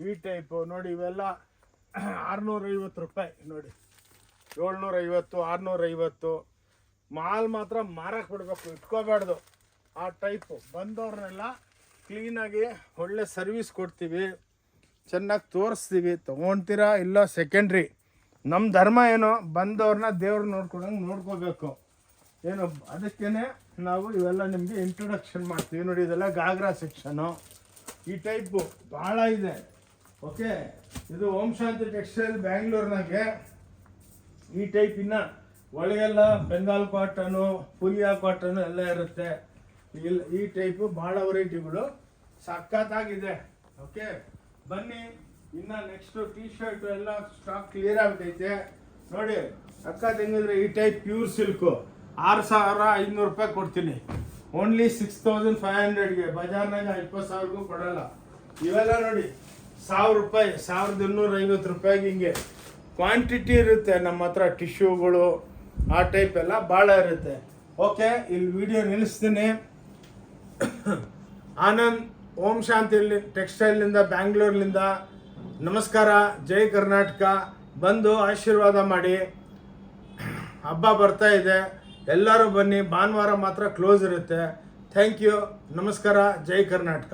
ಈ ಟೈಪು ನೋಡಿ, ಇವೆಲ್ಲ 650 ರೂಪಾಯಿ ನೋಡಿ, 750, 650. ಮಾಲ್ ಮಾತ್ರ ಮಾರಕ್ಕೆ ಬಿಡಬೇಕು, ಇಟ್ಕೋಬಾರ್ದು. ಆ ಟೈಪು ಬಂದವ್ರನ್ನೆಲ್ಲ ಕ್ಲೀನಾಗಿ ಒಳ್ಳೆ ಸರ್ವಿಸ್ ಕೊಡ್ತೀವಿ, ಚೆನ್ನಾಗಿ ತೋರಿಸ್ತೀವಿ. ತೊಗೊಳ್ತೀರಾ ಇಲ್ಲ ಸೆಕೆಂಡ್ರಿ. ನಮ್ಮ ಧರ್ಮ ಏನೋ ಬಂದವ್ರನ್ನ ದೇವ್ರು ನೋಡ್ಕೊಂಡಂಗೆ ನೋಡ್ಕೋಬೇಕು ಏನು. ಅದಕ್ಕೇ ನಾವು ಇವೆಲ್ಲ ನಿಮಗೆ ಇಂಟ್ರೊಡಕ್ಷನ್ ಮಾಡ್ತೀವಿ. ನೋಡಿ, ಇದೆಲ್ಲ ಗಾಗ್ರಾ ಸೆಕ್ಷನು. ಈ ಟೈಪು ಭಾಳ ಇದೆ. ಓಕೆ, ಇದು ಓಂ ಶಾಂತಿ ಟೆಕ್ಸ್ಟೈಲ್ ಬ್ಯಾಂಗ್ಳೂರ್ನಾಗೆ. ಈ ಟೈಪ್ ಇನ್ನು ಒಳಗೆಲ್ಲ ಬೆಂಗಾಲ್ ಕಾಟನು, ಫುಲಿಯಾ ಕಾಟನು ಎಲ್ಲ ಇರುತ್ತೆ. ಈ ಟೈಪು ಭಾಳ ವೆರೈಟಿಗಳು ಸಖತ್ತಾಗಿದೆ. ಓಕೆ, ಬನ್ನಿ. ಇನ್ನು ನೆಕ್ಸ್ಟು ಟೀ ಶರ್ಟ್ ಎಲ್ಲ ಸ್ಟಾಕ್ ಕ್ಲಿಯರ್ ಆಗ್ತೈತೆ. ನೋಡಿ ಅಕ್ಕ ತಂಗಿದ್ರೆ, ಈ ಟೈಪ್ ಪ್ಯೂರ್ ಸಿಲ್ಕು 6500 ರೂಪಾಯಿ ಕೊಡ್ತೀನಿ. ಓನ್ಲಿ 6500ಗೆ. ಬಜಾರ್ನಾಗ 20,000ಗೂ ಕೊಡಲ್ಲ. ಇವೆಲ್ಲ ನೋಡಿ 1000 ರೂಪಾಯಿ, 1250 ರೂಪಾಯಿಗೆ. ಹಿಂಗೆ ಕ್ವಾಂಟಿಟಿ ಇರುತ್ತೆ ನಮ್ಮ ಹತ್ರ. ಟಿಶ್ಯೂಗಳು ಆ ಟೈಪ್ ಎಲ್ಲ ಭಾಳ ಇರುತ್ತೆ. ಓಕೆ, ಇಲ್ಲಿ ವಿಡಿಯೋ ನಿಲ್ಲಿಸ್ತೀನಿ. ಆನಂದ್ ಓಂ ಶಾಂತಿ ಟೆಕ್ಸ್ಟೈಲ್ನಿಂದ, ಬ್ಯಾಂಗ್ಳೂರ್ನಿಂದ ನಮಸ್ಕಾರ. ಜೈ ಕರ್ನಾಟಕ. ಬಂದು ಆಶೀರ್ವಾದ ಮಾಡಿ. ಹಬ್ಬ ಬರ್ತಾ ಇದೆ, ಎಲ್ಲರೂ ಬನ್ನಿ. ಭಾನುವಾರ ಮಾತ್ರ ಕ್ಲೋಸ್ ಇರುತ್ತೆ. Thank you. ನಮಸ್ಕಾರ. ಜೈ ಕರ್ನಾಟಕ.